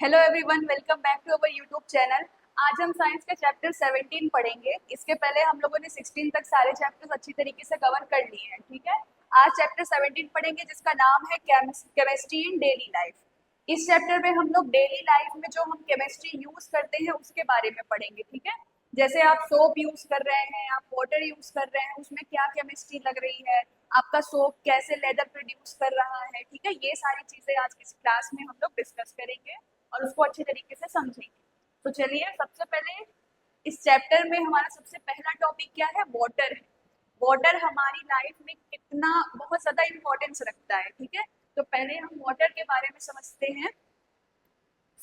Hello everyone, welcome back to our YouTube channel. आज हम science का चैप्टर 17 पढ़ेंगे। इसके पहले हम लोगों ने 16 तक सारे चैप्टर्स अच्छी तरीके से कवर कर लिए हैं, ठीक है। आज चैप्टर 17 पढ़ेंगे जिसका नाम है केमिस्ट्री इन डेली लाइफ। इस चैप्टर में हम लोग डेली लाइफ में जो हम केमिस्ट्री यूज करते हैं उसके बारे में पढ़ेंगे, ठीक है। जैसे आप सोप यूज कर रहे हैं, आप वाटर यूज कर रहे हैं, उसमें क्या केमिस्ट्री लग रही है, आपका सोप कैसे लेदर प्रोड्यूस कर रहा है, ठीक है। ये सारी चीजें आज की क्लास में हम लोग डिस्कस करेंगे और उसको अच्छे तरीके से समझेंगे। तो चलिए, सबसे पहले इस चैप्टर में हमारा सबसे पहला टॉपिक क्या है? वाटर है। वाटर हमारी लाइफ में कितना बहुत ज्यादा इंपॉर्टेंस रखता है, ठीक है। तो पहले हम वाटर के बारे में समझते हैं।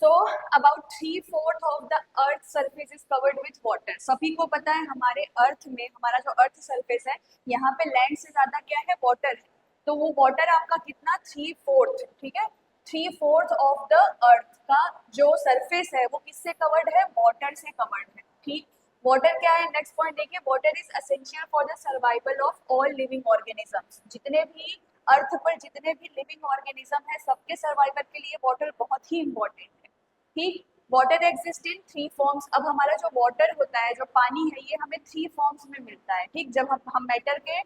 So about 3/4 of the earth surface is covered with water. सभी को पता है हमारे अर्थ में, हमारा जो अर्थ सरफेस है, यहाँ पे लैंड से ज्यादा क्या है? वाटर है। तो वो वाटर आपका कितना? 3/4, ठीक है। 3/4 ऑफ द अर्थ का जो सरफेस है वो किससे कवर्ड है? वाटर से कवर्ड है, ठीक। वाटर क्या है? नेक्स्ट पॉइंट देखिए, water is essential for the survival of all living organisms. जितने भी अर्थ पर जितने भी लिविंग ऑर्गेनिज्म है, सबके सर्वाइवल के लिए वाटर बहुत ही इंपॉर्टेंट है, ठीक। Water exist in 3 forms. अब हमारा जो वाटर होता है, जो पानी है, ये हमें 3 फॉर्म्स में मिलता है, ठीक। जब हम मैटर के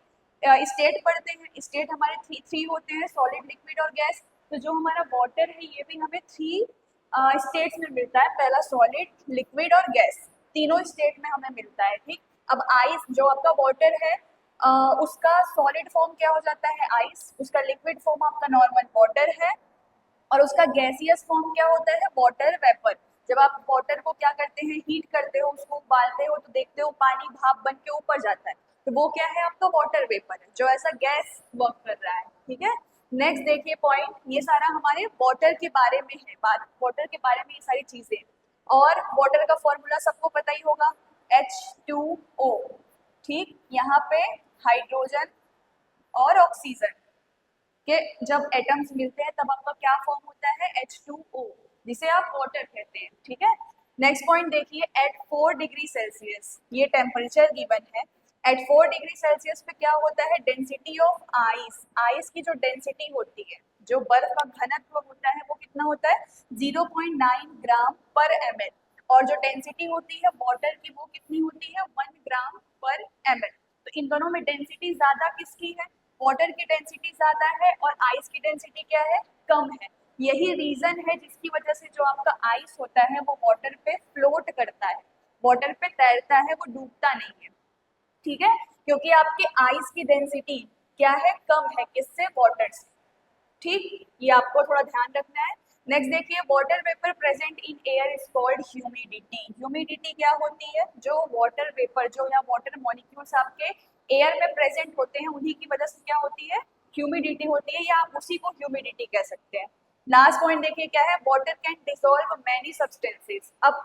स्टेट पढ़ते हैं, स्टेट हमारे थ्री होते हैं, सॉलिड, लिक्विड और गैस। तो जो हमारा वाटर है ये भी हमें 3 स्टेट्स में मिलता है। पहला सॉलिड, लिक्विड और गैस, तीनों स्टेट में हमें मिलता है, ठीक। अब आइस, जो आपका वाटर है, उसका सॉलिड फॉर्म क्या हो जाता है? आइस। उसका लिक्विड फॉर्म आपका नॉर्मल वाटर है और उसका गैसियस फॉर्म क्या होता है? Water vapour. जब आप वाटर को क्या करते हैं? हीट करते हो, उसको उबालते हो, तो देखते हो पानी भाप बन के ऊपर जाता है, तो वो क्या है? आपका वाटर वेपर है, जो ऐसा गैस वर्क कर रहा है, ठीक है। नेक्स्ट देखिए पॉइंट, ये सारा हमारे वाटर के बारे में है, बात वाटर के बारे में ये सारी चीजें। और वाटर का फॉर्मूला सबको पता ही होगा, H2O, ठीक। यहाँ पे हाइड्रोजन और ऑक्सीजन के जब एटम्स मिलते हैं तब आपका क्या फॉर्म होता है? H2O, जिसे आप वाटर कहते हैं, ठीक है। नेक्स्ट पॉइंट देखिए, एट 4 डिग्री सेल्सियस, ये टेम्परेचर गिवन है। एट 4 डिग्री सेल्सियस पे क्या होता है? डेंसिटी ऑफ आइस, आइस की जो डेंसिटी होती है, जो बर्फ का घनत्व होता है, वो कितना होता है? 0.9 ग्राम पर ml। और जो डेंसिटी होती है वाटर की, वो कितनी होती है? 1 ग्राम पर ml। तो इन दोनों में डेंसिटी ज्यादा किसकी है? वाटर की डेंसिटी ज्यादा है और आइस की डेंसिटी क्या है? कम है। यही रीजन है जिसकी वजह से जो आपका आइस होता है वो वाटर पे फ्लोट करता है, वाटर पे तैरता है, वो डूबता नहीं है, ठीक है। क्योंकि आपके आइस की डेंसिटी क्या है? कम है, किससे? वाटर से, ठीक। ये आपको थोड़ा ध्यान रखना है। नेक्स्ट देखिए, water vapour present in air is called humidity. Humidity क्या होती है? जो वाटर वेपर, जो या वाटर मॉलिक्यूल्स आपके एयर में प्रेजेंट होते हैं, उन्हीं की वजह से क्या होती है? ह्यूमिडिटी होती है, या आप उसी को ह्यूमिडिटी कह सकते हैं। लास्ट पॉइंट देखिए क्या है, water can dissolve many substances. अब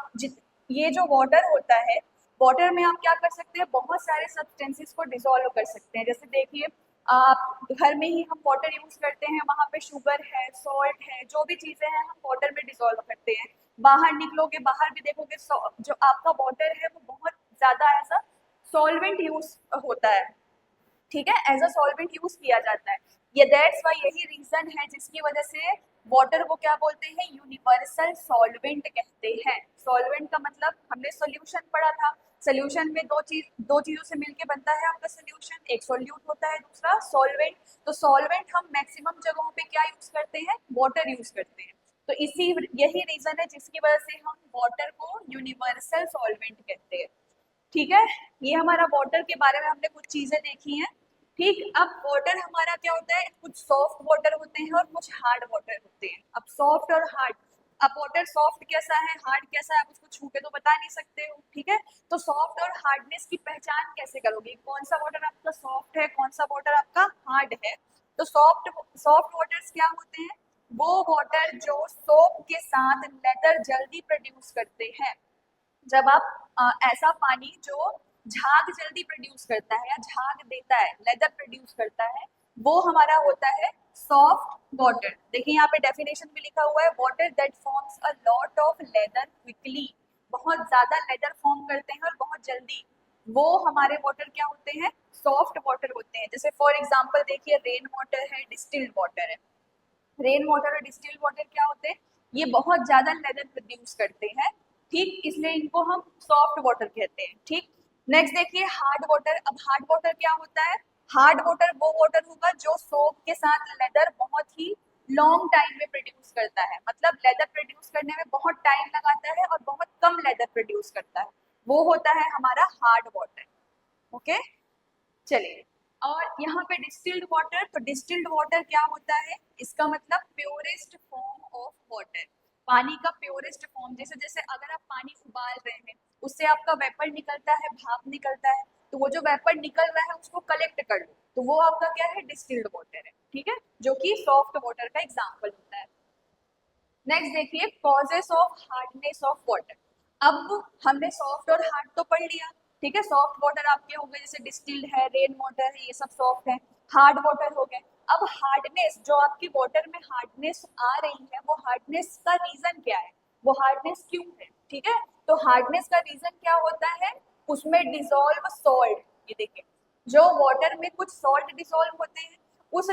ये जो वाटर होता है, वाटर में आप क्या कर सकते हैं? बहुत सारे सब्सटेंसेस को डिसॉल्व कर सकते हैं। जैसे देखिए, आप घर में ही हम वाटर यूज करते हैं, वहां पे शुगर है, सॉल्ट है, जो भी चीजें हैं हम वाटर में डिसॉल्व करते हैं। बाहर निकलोगे, बाहर भी देखोगे, जो आपका वाटर है वो बहुत ज्यादा ऐसा सॉल्वेंट यूज होता है, ठीक है, एज अ सॉल्वेंट यूज किया जाता है। ये दैट्स वाई, यही रीजन है जिसकी वजह से वाटर को क्या बोलते हैं? यूनिवर्सल सॉल्वेंट कहते हैं। सॉल्वेंट का मतलब हमने सॉल्यूशन पढ़ा था। सॉल्यूशन में दो चीजों से मिलके बनता है आपका सॉल्यूशन, एक सॉल्यूट होता है, दूसरा सॉल्वेंट। तो सॉल्वेंट हम मैक्सिमम जगहों पे क्या यूज करते हैं? वाटर यूज करते हैं। तो यही रीजन है जिसकी वजह से हम वाटर को यूनिवर्सल सॉल्वेंट कहते हैं, ठीक है। ये हमारा वाटर के बारे में हमने कुछ चीजें देखी हैं, ठीक। अब वाटर हमारा क्या होता है? कुछ सॉफ्ट वाटर होते हैं और कुछ हार्ड वाटर होते हैं। अब सॉफ्ट और हार्ड, अब वाटर सॉफ्ट कैसा है, हार्ड कैसा है, आप उसको छू के तो बता नहीं सकते हो, ठीक है। तो सॉफ्ट और हार्डनेस की पहचान कैसे करोगे? कौन सा वाटर आपका सॉफ्ट है, कौन सा वाटर आपका हार्ड है? तो सॉफ्ट वाटर्स क्या होते हैं? वो वाटर जो सोप के साथ लेदर जल्दी प्रोड्यूस करते हैं। जब आप ऐसा पानी जो झाग जल्दी प्रोड्यूस करता है या झाग देता है, लेदर प्रोड्यूस करता है, वो हमारा होता है सॉफ्ट वाटर। देखिए यहाँ पे डेफिनेशन भी लिखा हुआ है, water that forms a lot of leather quickly. बहुत ज्यादा लेदर फॉर्म करते हैं और बहुत जल्दी, वो हमारे वाटर क्या होते हैं? सॉफ्ट वाटर होते हैं। जैसे फॉर एग्जाम्पल देखिए, रेन वाटर है, डिस्टिल्ड वाटर है। रेन वाटर और डिस्टिल्ड वाटर क्या होते हैं? ये बहुत ज्यादा लेदर प्रोड्यूस करते हैं, ठीक, इसलिए इनको हम सॉफ्ट वाटर कहते हैं। ठीक, नेक्स्ट देखिए हार्ड वाटर। अब हार्ड वाटर क्या होता है? हार्ड वाटर वो वाटर होगा जो सोप के साथ लेदर बहुत ही लॉन्ग टाइम में प्रोड्यूस करता है, मतलब लेदर प्रोड्यूस करने में बहुत टाइम लगाता है और बहुत कम लेदर प्रोड्यूस करता है, वो होता है हमारा हार्ड वाटर। ओके, चलिए, और यहाँ पे डिस्टिल्ड वाटर, तो डिस्टिल्ड वाटर क्या होता है? इसका मतलब प्योरेस्ट फॉर्म ऑफ वाटर, पानी का प्योरेस्ट फॉर्म। जैसे जैसे अगर आप पानी उबाल रहे हैं, उससे आपका वेपर निकलता है, भाप निकलता है, तो वो जो वेपर निकल रहा है उसको कलेक्ट कर लो, तो वो आपका क्या है? डिस्टिल्ड वाटर है। ठीक है, जो कि सॉफ्ट वाटर का एग्जाम्पल होता है। नेक्स्ट देखिए causes of hardness of water. अब हमने सॉफ्ट और हार्ड तो पढ़ लिया, ठीक है, सॉफ्ट वाटर आपके हो गए, जैसे डिस्टिल्ड है, रेन वाटर है, ये सब सॉफ्ट है। हार्ड वाटर हो गए। अब हार्डनेस, जो आपकी वाटर में हार्डनेस आ रही है, वो हार्डनेस का रीजन क्या है? वो हार्डनेस क्यों है? ठीक है, तो हार्डनेस का रीजन क्या होता है? उसमें डिसॉल्व सॉल्ट। ये देखिए, जो वाटर में कुछ सॉल्ट डिसॉल्व होते हैं, उस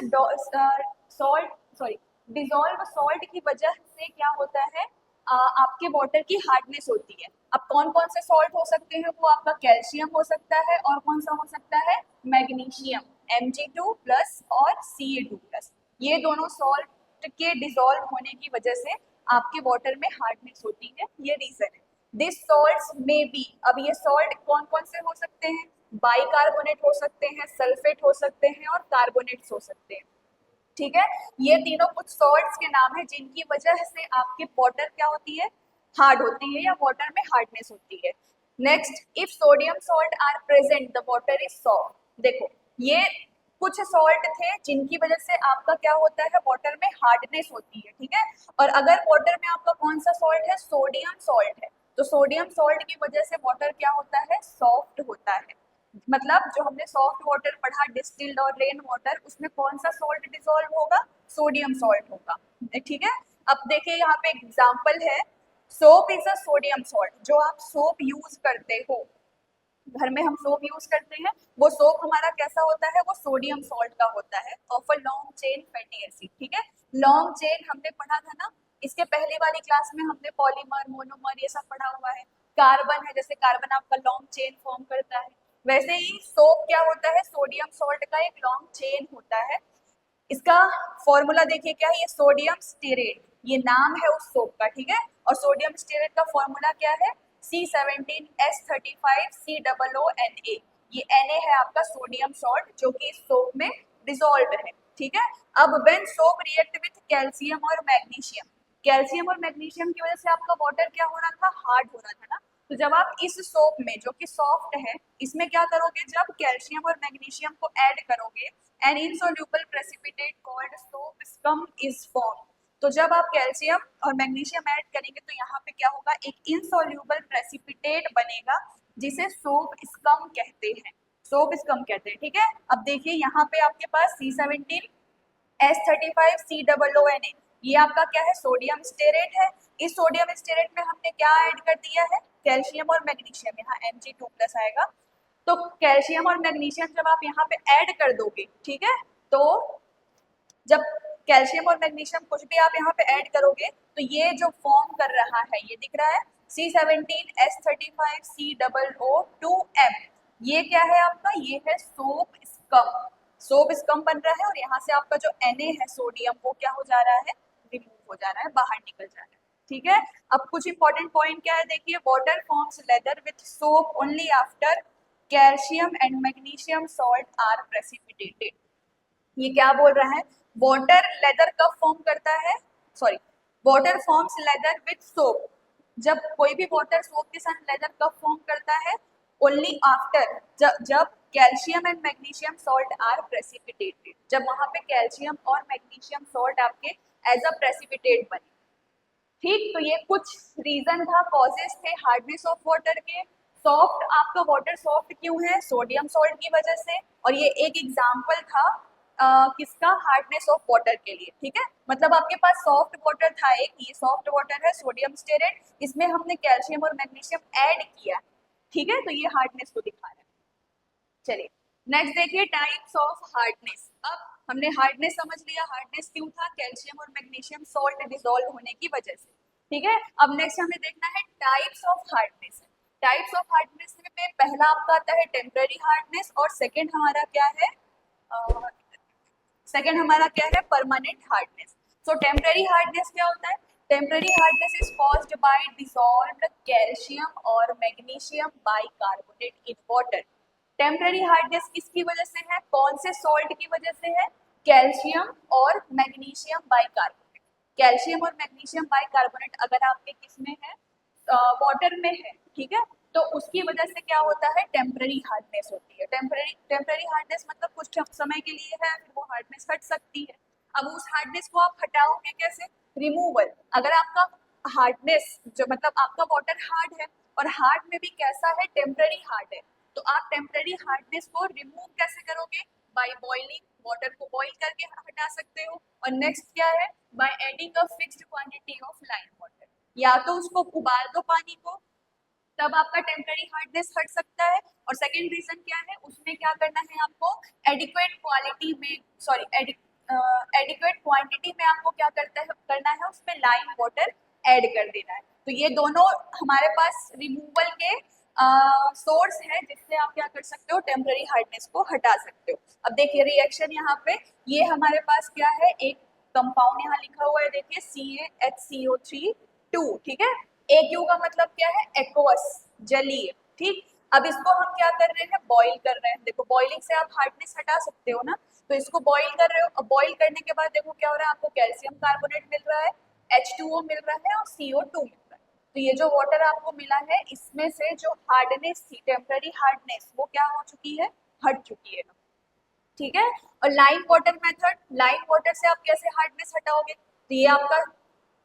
सॉल्ट, सॉरी, डिसॉल्व सॉल्ट की वजह से क्या होता है? आपके वाटर की हार्डनेस होती है। अब कौन कौन से सॉल्ट हो सकते हैं? वो आपका कैल्शियम हो सकता है, और कौन सा हो सकता है? मैग्नीशियम, Mg2+ और Ca2+। ये दोनों सॉल्ट के डिसॉल्व होने की वजह से आपके वाटर में हार्डनेस होती है, ये रीजन है। दिस सॉल्ट्स में बी, अब ये सॉल्ट कौन कौन से हो सकते हैं? बाइकार्बोनेट हो सकते हैं, सल्फेट हो सकते हैं, और कार्बोनेट्स हो सकते हैं। ठीक है, ये तीनों कुछ सॉल्ट्स के नाम है जिनकी वजह से आपकी वाटर क्या होती है? हार्ड होती है, या वाटर में हार्डनेस होती है। Next, if sodium salt are present the water is soft. देखो, ये कुछ सॉल्ट थे जिनकी वजह से आपका क्या होता है? वाटर में हार्डनेस होती है। ठीक है, और अगर वाटर में आपका कौन सा सॉल्ट है? सोडियम सॉल्ट है, तो सोडियम सॉल्ट की वजह से वाटर क्या होता है? सॉफ्ट होता है। मतलब जो हमने सॉफ्ट वाटर पढ़ा, डिस्टिल्ड और रेन वाटर, उसमें कौन सा सॉल्ट डिसॉल्व होगा? सोडियम सॉल्ट होगा। ठीक है, अब देखिए यहाँ पे एग्जांपल है, soap is a sodium salt. जो आप सोप यूज करते हो, घर में हम सोप यूज करते हैं, वो सोप हमारा कैसा होता है? वो सोडियम सॉल्ट का होता है, of a long chain fatty acid. ठीक है, लॉन्ग चेन हमने पढ़ा था ना, इसके पहले वाली क्लास में हमने पॉलीमर, मोनोमर, ये सब पढ़ा हुआ है। कार्बन है, जैसे कार्बन आपका लॉन्ग चेन फॉर्म करता है, वैसे ही सोप क्या होता है? सोडियम सॉल्ट का एक लॉन्ग चेन होता है। इसका फॉर्मूला देखिए क्या है? ये सोडियम स्टीरेट, ये नाम है उस सोप का। ठीक है, और सोडियम स्टीरेट का फॉर्मूला क्या है? C17H35COONA। ये Na है आपका सोडियम सॉल्ट, जो कि इस सोप में डिसॉल्व है। ठीक है, अब when soap react with calcium और मैग्नीशियम, कैल्शियम और मैग्नीशियम की वजह से आपका वाटर क्या हो रहा था? हार्ड हो रहा था ना। तो जब आप इस सोप में, जो कि सॉफ्ट है, इसमें क्या करोगे? जब कैल्शियम और मैग्नीशियम को ऐड करोगे, an insoluble precipitate called soap scum is form. तो जब आप कैल्शियम और मैग्नीशियम ऐड करेंगे, तो यहाँ पे क्या होगा? एक इनसोल्यूबल प्रेसिपिटेट बनेगा, जिसे सोप स्कम कहते हैं। सोप स्कम कहते हैं। ठीक है, अब देखिए यहाँ पे आपके पास C17H35COONA, ये आपका क्या है? सोडियम स्टेरेट है। इस सोडियम स्टेरेट में हमने क्या ऐड कर दिया है? कैल्शियम और मैग्नीशियम, यहाँ Mg2+ आएगा। तो कैल्शियम और मैग्नीशियम जब आप यहाँ पे ऐड कर दोगे, ठीक है, तो जब कैल्शियम और मैग्नीशियम कुछ भी आप यहाँ पे ऐड करोगे, तो ये जो फॉर्म कर रहा है, ये दिख रहा है C17H35COO2M, ये क्या है आपका? ये है सोप स्कम। सोप स्कम बन रहा है, और यहाँ से आपका जो Na है सोडियम, वो क्या हो जा रहा है? रिमूव हो जा रहा है, बाहर निकल जा रहा है। ठीक है, अब कुछ इंपॉर्टेंट पॉइंट क्या है? देखिए, water forms lather with soap only after calcium and magnesium salt are precipitated. ये क्या बोल रहा है? वाटर लेदर कब फॉर्म करता है? Sorry, water forms lather with soap. जब कोई भी वाटर सोप के साथ लेदर कब फॉर्म करता है? ओनली आफ्टर, जब calcium and magnesium salt are precipitated, जब वहां पे कैल्शियम और मैग्नीशियम सॉल्ट आपके एज अ प्रेसिपिटेट बने। ठीक, तो ये कुछ रीजन था, कॉजेस थे हार्डनेस ऑफ वाटर के। सॉफ्ट, आपका वाटर सॉफ्ट क्यों है? सोडियम सॉल्ट की वजह से। और ये एक एग्जांपल था किसका? हार्डनेस ऑफ वाटर के लिए। ठीक है, मतलब आपके पास सॉफ्ट वाटर था एक, ये सॉफ्ट वाटर है सोडियम स्टेरेट, इसमें हमने कैल्शियम और मैग्नीशियम ऐड किया। ठीक है, तो ये हार्डनेस को दिखा रहा है। चलिए, नेक्स्ट देखिए टाइप्स ऑफ हार्डनेस। अब हमने हार्डनेस समझ लिया, हार्डनेस क्यों था, कैल्शियम और मैग्नीशियम सॉल्ट डिसॉल्व होने की वजह से। ठीक है, अब नेक्स्ट हमें देखना है types of hardness. Types of hardness में पहला आपका आता है टेम्पररी हार्डनेस और सेकंड हमारा क्या है, सेकेंड हमारा क्या है, permanent hardness. So temporary hardness क्या होता है, temporary hardness is caused by dissolved calcium और magnesium bicarbonate in water. Temporary hardness किसकी वजह से है, कौन से सॉल्ट की वजह से है, कैल्शियम और मैग्नीशियम बाइकार्बोनेट। कैल्शियम और मैग्नीशियम बाइकार्बोनेट अगर आपके किस में है, वाटर में है, ठीक है, तो उसकी वजह से क्या होता है, टेम्पररी हार्डनेस होती है। टेम्पररी हार्डनेस मतलब कुछ समय के लिए है, फिर वो हार्डनेस हट सकती है। अब उस हार्डनेस को आप हटाओगे कैसे, रिमूवल। अगर आपका हार्डनेस जो मतलब आपका वाटर हार्ड है और हार्ड में भी कैसा है, टेम्पररी हार्ड है, तो आप टेम्पररी हार्डनेस को रिमूव कैसे करोगे, बाय बॉइलिंग, वाटर को बॉइल करके हटा सकते हो। और नेक्स्ट क्या है, by adding a fixed quantity of lime water, या तो उसको उबाल दो पानी को, तब आपका टेम्पररी हार्डनेस हट सकता है। और सेकेंड रीजन क्या है, उसमें क्या करना है आपको, एडिक्वेट क्वालिटी में, सॉरी एडिक्वेट क्वांटिटी में आपको क्या करना है, उसमें लाइम वाटर ऐड कर देना है। तो ये दोनों हमारे पास रिमूवल के सोर्स है, जिससे आप क्या कर सकते हो, टेम्पररी हार्डनेस को हटा सकते हो। अब देखिए रिएक्शन यहाँ पे, ये हमारे पास क्या है, एक कंपाउंड यहाँ लिखा हुआ है, देखिए CaHCO3 2, ठीक है। AQ का मतलब क्या है, एक्वस, जलीय, ठीक। अब इसको हम क्या कर रहे हैं, बॉईल कर रहे हैं। देखो बॉइलिंग से आप हार्डनेस हटा सकते हो ना, तो इसको बॉईल कर रहे हो। अब बॉईल करने के बाद देखो क्या हो रहा है, आपको कैल्शियम कार्बोनेट मिल रहा है, H2O मिल रहा है और CO2 मिल रहा है। तो ये जो वाटर आपको मिला है, इसमें से जो हार्डनेस थी, टेम्पररी हार्डनेस, वो क्या हो चुकी है, हट चुकी है, ठीक है। और lime water method, lime water से आप कैसे हार्डनेस हटाओगे, तो ये आपका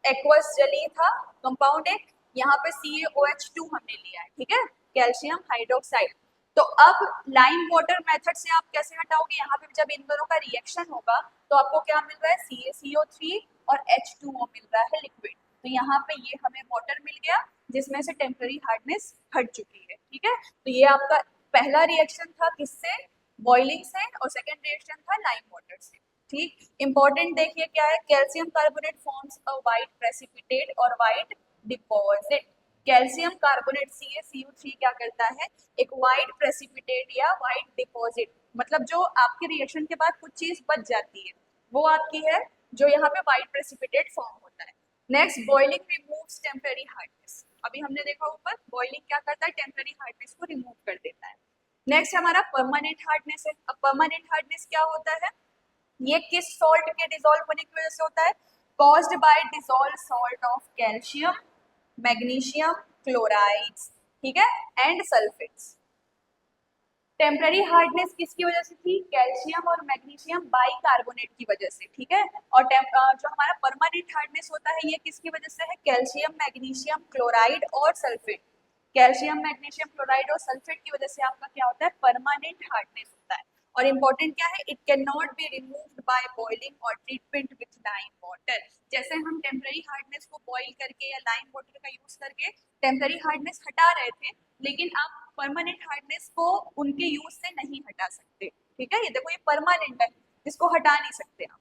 एक्वस जलीय था कंपाउंड एक, यहाँ पे CaOH2 हमने लिया है, ठीक है, कैल्शियम हाइड्रोक्साइड। तो अब लाइम वाटर मेथड से आप कैसे हटाओगे, यहाँ पे जब इन दोनों का रिएक्शन होगा तो आपको क्या मिल रहा है, CaCO3 और H2O मिल रहा है लिक्विड। तो यहाँ पे ये हमें वाटर मिल गया, जिसमें से टेम्पररी हार्डनेस हट चुकी है, ठीक है। तो ये आपका पहला रिएक्शन था किससे, बॉइलिंग से, और सेकेंड रिएक्शन था लाइम वाटर से, ठीक। इंपॉर्टेंट देखिए क्या है, calcium carbonate forms a white precipitate और white deposit. Calcium carbonate CaCO3 क्या करता है, एक वाइट प्रेसिपिटेट या वाइट डिपॉजिट, मतलब जो आपके रिएक्शन के बाद कुछ चीज बच जाती है, वो आपकी है जो यहाँ पे वाइट प्रेसिपिटेट फॉर्म होता है। Next, boiling removes temporary hardness. अभी हमने देखा ऊपर, बॉइलिंग क्या करता है, टेम्पररी हार्डनेस को रिमूव कर देता है। नेक्स्ट हमारा परमानेंट हार्डनेस है। अब परमानेंट हार्डनेस क्या होता है, ये किस सॉल्ट के डिसॉल्व होने की वजह से होता है, caused by dissolve salt of calcium, magnesium chlorides, ठीक है, एंड सल्फेट्स। टेम्पररी हार्डनेस किसकी वजह से थी, कैल्शियम और मैग्नीशियम बाइकार्बोनेट की वजह से, ठीक है। और जो हमारा परमानेंट हार्डनेस होता है, ये किसकी वजह से है, कैल्शियम मैग्नीशियम क्लोराइड और सल्फेट। कैल्शियम मैग्नीशियम क्लोराइड और सल्फेट की वजह से आपका क्या होता है, परमानेंट हार्डनेस होता है। और इम्पोर्टेंट क्या है, it can not be removed by boiling और ट्रीटमेंट विथ लाइम वाटर। जैसे हम टेम्पररी हार्डनेस को बॉइल करके या लाइम वाटर का यूज करके टेम्पररी हार्डनेस हटा रहे थे, लेकिन आप परमानेंट हार्डनेस को उनके यूज से नहीं हटा सकते, ठीक है। ये देखो, ये परमानेंट है, इसको हटा नहीं सकते आप।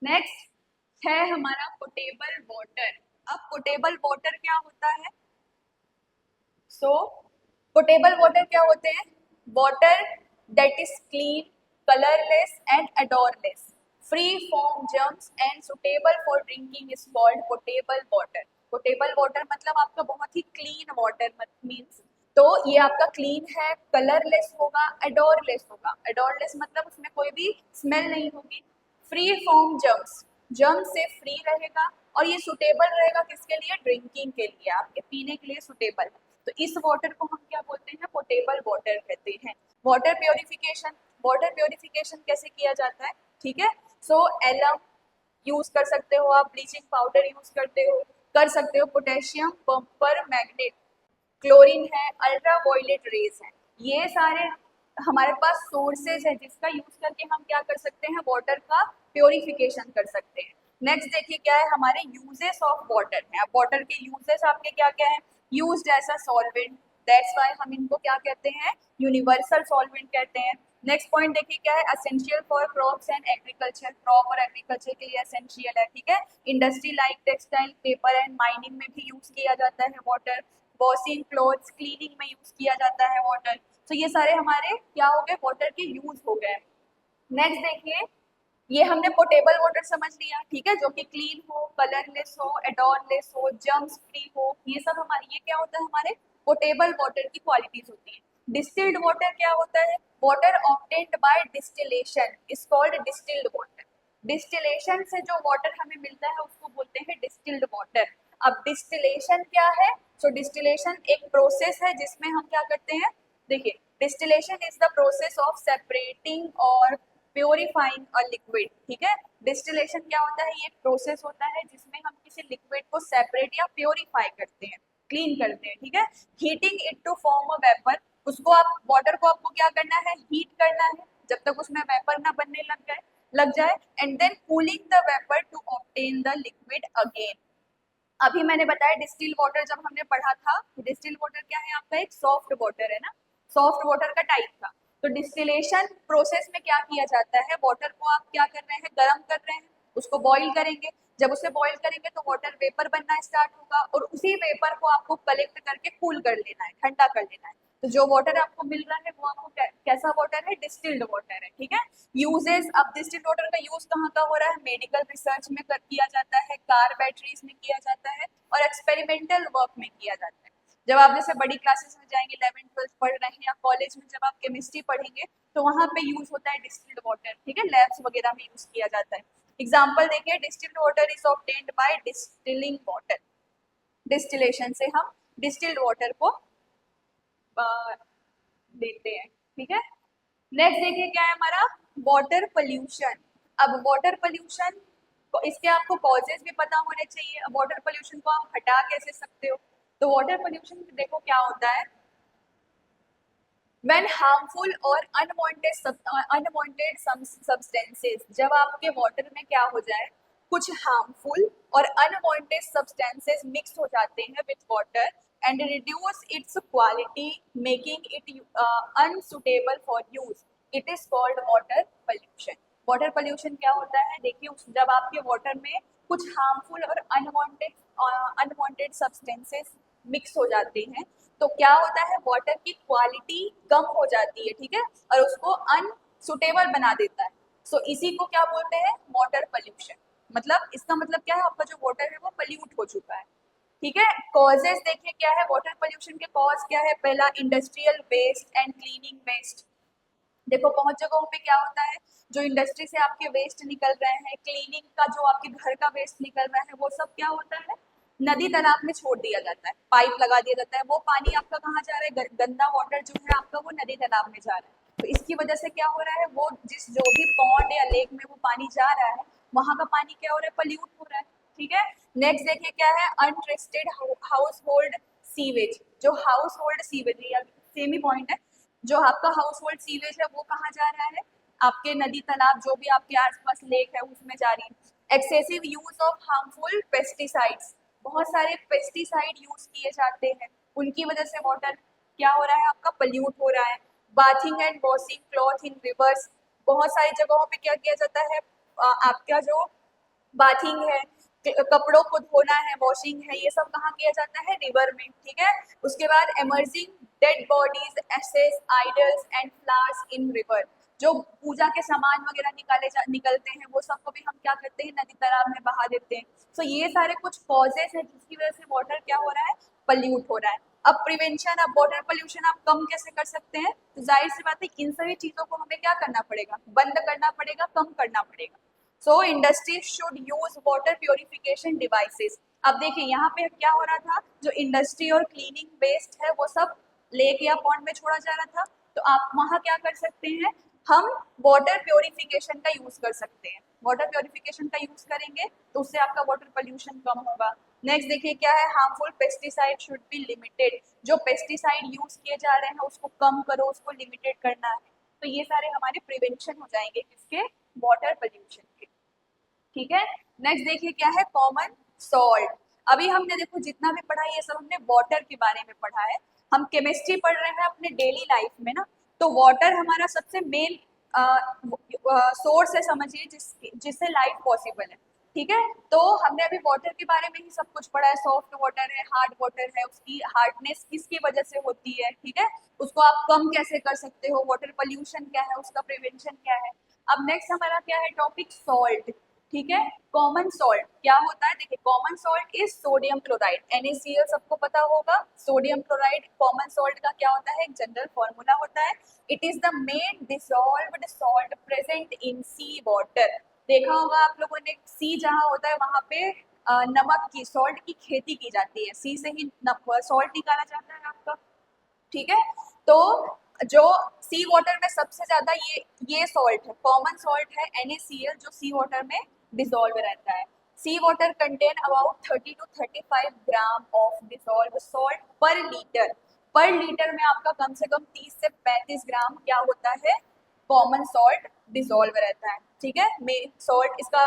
नेक्स्ट है हमारा पोटेबल वाटर। अब पोटेबल वाटर क्या होता है, सो पोटेबल वाटर क्या होते हैं, water that is clean, colourless and odorless, free from germs and suitable for drinking is called potable water. Potable water मतलब आपका बहुत ही क्लीन वाटर मीन्स, तो ये आपका क्लीन है, कलरलेस होगा, एडोरलेस होगा। एडोरलेस मतलब उसमें कोई भी स्मेल नहीं होगी, फ्री फ्रॉम जर्म्स, जर्म से फ्री रहेगा, और ये सुटेबल रहेगा किसके लिए, ड्रिंकिंग के लिए, आपके पीने के लिए सुटेबल है। तो इस वाटर को हम क्या बोलते हैं, पोटेबल वाटर कहते हैं। वाटर प्योरिफिकेशन, वाटर प्योरिफिकेशन कैसे किया जाता है, ठीक है। सो एलम यूज कर सकते हो आप, ब्लीचिंग पाउडर यूज कर सकते हो, पोटेशियम पर मैग्नेट, क्लोरीन है, अल्ट्रा वायलेट रेज है, ये सारे हमारे पास सोर्सेज है जिसका यूज करके हम क्या कर सकते हैं, वाटर का प्योरिफिकेशन कर सकते हैं। नेक्स्ट देखिए क्या है, हमारे यूजेस ऑफ वाटर है। अब वाटर के यूजेस आपके क्या क्या है, used as a solvent, that's why हम इनको क्या कहते हैं, यूनिवर्सल सॉल्वेंट कहते हैं। नेक्स्ट पॉइंट देखिए क्या है, essential for crops and agriculture, crop और एग्रीकल्चर के लिए एसेंशियल है, ठीक है। Industry like textile, paper and mining में भी यूज किया जाता है वाटर। वॉशिंग क्लोथ्स, क्लीनिंग में यूज किया जाता है वाटर। तो ये सारे हमारे क्या हो गए, वाटर के यूज हो गए। नेक्स्ट देखिए, ये हमने पोर्टेबल वाटर समझ लिया, ठीक है, जो कि क्लीन हो, कलरलेस हो, एडोरलेस हो, जर्म्स फ्री हो, ये सब हमारे, ये क्या होता है, हमारे पोर्टेबल वाटर की क्वालिटीज होती है। डिस्टिल्ड वाटर क्या होता है, water obtained by distillation is called distilled water. Distillation से जो वाटर हमें मिलता है उसको बोलते हैं डिस्टिल्ड वाटर। अब डिस्टिलेशन क्या है, सो डिस्टिलेशन एक प्रोसेस है जिसमें हम क्या करते हैं, देखिए, distillation is the process of separating और प्योरीफाइंग अ लिक्विड, ठीक है। डिस्टिलेशन क्या होता है, ये एक प्रोसेस होता है जिसमें हम किसी लिक्विड को सेपरेट या प्योरीफाई करते हैं, क्लीन करते हैं, ठीक है। Heating it to form a vapour, उसको आप वाटर को आपको क्या करना है, हीट करना है जब तक उसमें वेपर ना बनने लग जाए and then cooling the vapour to obtain the liquid again. अभी मैंने बताया डिस्टिल वाटर जब हमने पढ़ा था, डिस्टिल वाटर क्या है आपका, एक सॉफ्ट वाटर है ना, सॉफ्ट वाटर का टाइप था। तो डिस्टिलेशन प्रोसेस में क्या किया जाता है, वाटर को आप क्या कर रहे हैं, गर्म कर रहे हैं, उसको बॉईल करेंगे, जब उसे बॉईल करेंगे तो वाटर वेपर बनना स्टार्ट होगा और उसी वेपर को आपको कलेक्ट करके कूल कर लेना है, ठंडा कर लेना है। तो जो वाटर आपको मिल रहा है वो आपको कैसा वाटर है, डिस्टिल्ड वाटर है, ठीक है। यूजेस, अब डिस्टिल्ड वाटर का यूज कहाँ का हो रहा है, मेडिकल रिसर्च में किया जाता है, कार बैटरीज में किया जाता है और एक्सपेरिमेंटल वर्क में किया जाता है। जब आप जैसे बड़ी क्लासेस में जाएंगे, 11th-12th पढ़ रहे हैं या कॉलेज में जब आप केमिस्ट्री पढ़ेंगे तो वहां पे यूज होता है डिस्टिल्ड वाटर, ठीक है, लैब्स वगैरह में यूज किया जाता है। एग्जाम्पल देखिए, distilled water is obtained by distilling water, distillation से हम डिस्टिल्ड वाटर को देते हैं, ठीक है। नेक्स्ट देखिए क्या है हमारा, वाटर पोल्यूशन। अब वाटर पोल्यूशन को, इसके आपको कॉजेज भी पता होने चाहिए। अब वाटर पोल्यूशन को आप हटा कैसे सकते हो, तो वाटर पोल्यूशन देखो क्या होता है, when harmful और unwanted substances, जब आपके वाटर में क्या हो जाए, कुछ हार्मफुल और अनवांटेड सब्सटेंसेस मिक्स हो जाते हैं with water and reduce it's quality making it unsuitable for use, it is called water pollution. Water pollution क्या होता है, देखिए, जब आपके वाटर में कुछ हार्मफुल और अनवांटेड सब्सटेंसेस मिक्स हो जाते हैं तो क्या होता है, वाटर की क्वालिटी कम हो जाती है, ठीक है, और उसको अनसुटेबल बना देता है। सो इसी को क्या बोलते हैं, वाटर पोल्यूशन। मतलब इसका मतलब क्या है, आपका जो वाटर है वो पोल्यूट हो चुका है, ठीक है। कॉजेस देखिए क्या है, वाटर पोल्यूशन के कॉज क्या है, पहला industrial waste and cleaning waste. देखो बहुत जगहों पे क्या होता है, जो इंडस्ट्री से आपके वेस्ट निकल रहे हैं, क्लीनिंग का जो आपके घर का वेस्ट निकल रहा है, वो सब क्या होता है, नदी तालाब में छोड़ दिया जाता है, पाइप लगा दिया जाता है, वो पानी आपका कहाँ जा रहा है, गंदा वाटर जो है आपका वो नदी तालाब में जा रहा है। तो इसकी वजह से क्या हो रहा है, वो जो भी पॉन्ड या लेक में वो पानी जा रहा है, वहां का पानी क्या हो रहा है, पल्यूट हो रहा है, ठीक है। नेक्स्ट देखिए क्या है, अनट्रस्टेड हाउस होल्ड सीवेज। जो हाउस होल्ड सीवेज या सेम ही पॉइंट है, जो आपका हाउस होल्ड सीवेज है वो कहाँ जा रहा है, आपके नदी तालाब जो भी आपके आसपास लेक है उसमें जा रही है। Excessive use of harmful pesticides, बहुत सारे पेस्टिसाइड यूज किए जाते हैं, उनकी वजह से वाटर क्या हो रहा है, आपका पोल्यूट हो रहा है। Bathing and washing cloth in reverse, बहुत सारी जगहों पे क्या किया जाता है, आपका जो बाथिंग है, कपड़ों को धोना है, वॉशिंग है, ये सब कहाँ किया जाता है, रिवर में, ठीक है। उसके बाद emerging dead bodies, ashes, idols and flowers in river, जो पूजा के सामान वगैरह निकलते हैं वो सबको भी हम क्या करते हैं, नदी तालाब में बहा देते हैं। तो ये सारे कुछ कॉजेज हैं जिसकी वजह से वाटर क्या हो रहा है, पल्यूट हो रहा है। अब प्रिवेंशन, अब वाटर पोल्यूशन आप कम कैसे कर सकते हैं, तो जाहिर सी बात है इन सभी चीजों को हमें क्या करना पड़ेगा, बंद करना पड़ेगा, कम करना पड़ेगा। So industry should use water purification devices. अब देखिए यहाँ पे क्या हो रहा था, जो इंडस्ट्री और क्लीनिंग वेस्ट है वो सब लेक या पॉन्ड में छोड़ा जा रहा था, तो आप वहाँ क्या कर सकते हैं, हम वाटर प्योरिफिकेशन का यूज कर सकते हैं। वाटर प्योरिफिकेशन का यूज करेंगे तो उससे आपका वाटर पोल्यूशन कम होगा। नेक्स्ट देखिए क्या है, harmful pesticide should be limited, जो पेस्टिसाइड यूज किए जा रहे हैं उसको कम करो, उसको लिमिटेड करना है। तो ये सारे हमारे प्रिवेंशन हो जाएंगे किसके, वाटर पोल्यूशन के, ठीक है। नेक्स्ट देखिए क्या है, कॉमन सॉल्ट। अभी हमने देखो जितना भी पढ़ा ये सब हमने वाटर के बारे में पढ़ा है, हम केमिस्ट्री पढ़ रहे हैं अपने डेली लाइफ में ना, तो वाटर हमारा सबसे मेन सोर्स है, समझिए, जिससे लाइफ पॉसिबल है। ठीक है, तो हमने अभी वाटर के बारे में ही सब कुछ पढ़ा है। सॉफ्ट वाटर है, हार्ड वाटर है, उसकी हार्डनेस किसकी वजह से होती है, ठीक है, उसको आप कम कैसे कर सकते हो, वाटर पोल्यूशन क्या है, उसका प्रिवेंशन क्या है। अब नेक्स्ट हमारा क्या है टॉपिक, सॉल्ट। ठीक है, कॉमन सॉल्ट क्या होता है, देखिए common salt is sodium chloride, NaCl सबको पता होगा। सोडियम क्लोराइड कॉमन सॉल्ट का क्या होता है, एक जनरल फॉर्मूला होता है। It is the main dissolved salt present in sea water. देखा होगा आप लोगों ने, सी जहाँ होता है वहां पे नमक की, सॉल्ट की खेती की जाती है, सी से ही सॉल्ट निकाला जाता है आपका। ठीक है, तो जो सी वाटर में सबसे ज्यादा ये सॉल्ट है, कॉमन सॉल्ट है NaCl, जो सी वाटर में डिसॉल्व रहता है। Sea water contain about 30 to 35 gram of dissolve salt per litre. Per litre में आपका कम से कम 30 से 35 ग्राम क्या होता है, कॉमन सॉल्ट डिसॉल्व रहता है। ठीक है, मेन सॉल्ट, इसका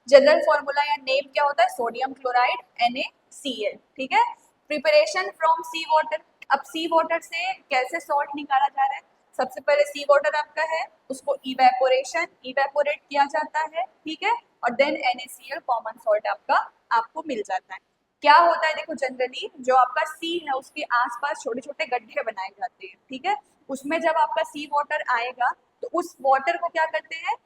जनरल फॉर्मूला या नेम क्या होता है, सोडियम क्लोराइड NaCl। ठीक है, प्रिपरेशन फ्रॉम सी वाटर। अब सी वाटर से कैसे सॉल्ट निकाला जा रहा है, सबसे पहले सी वाटर आपका है, उसको इवेपोरेट किया जाता है। ठीक है, और देन NaCl कॉमन सॉल्ट आपका आपको मिल जाता है। क्या होता है, देखो जनरली जो आपका सी है उसके आसपास छोटे छोटे गड्ढे बनाए जाते हैं। ठीक है, उसमें जब आपका सी वाटर आएगा तो उस वाटर को क्या करते हैं,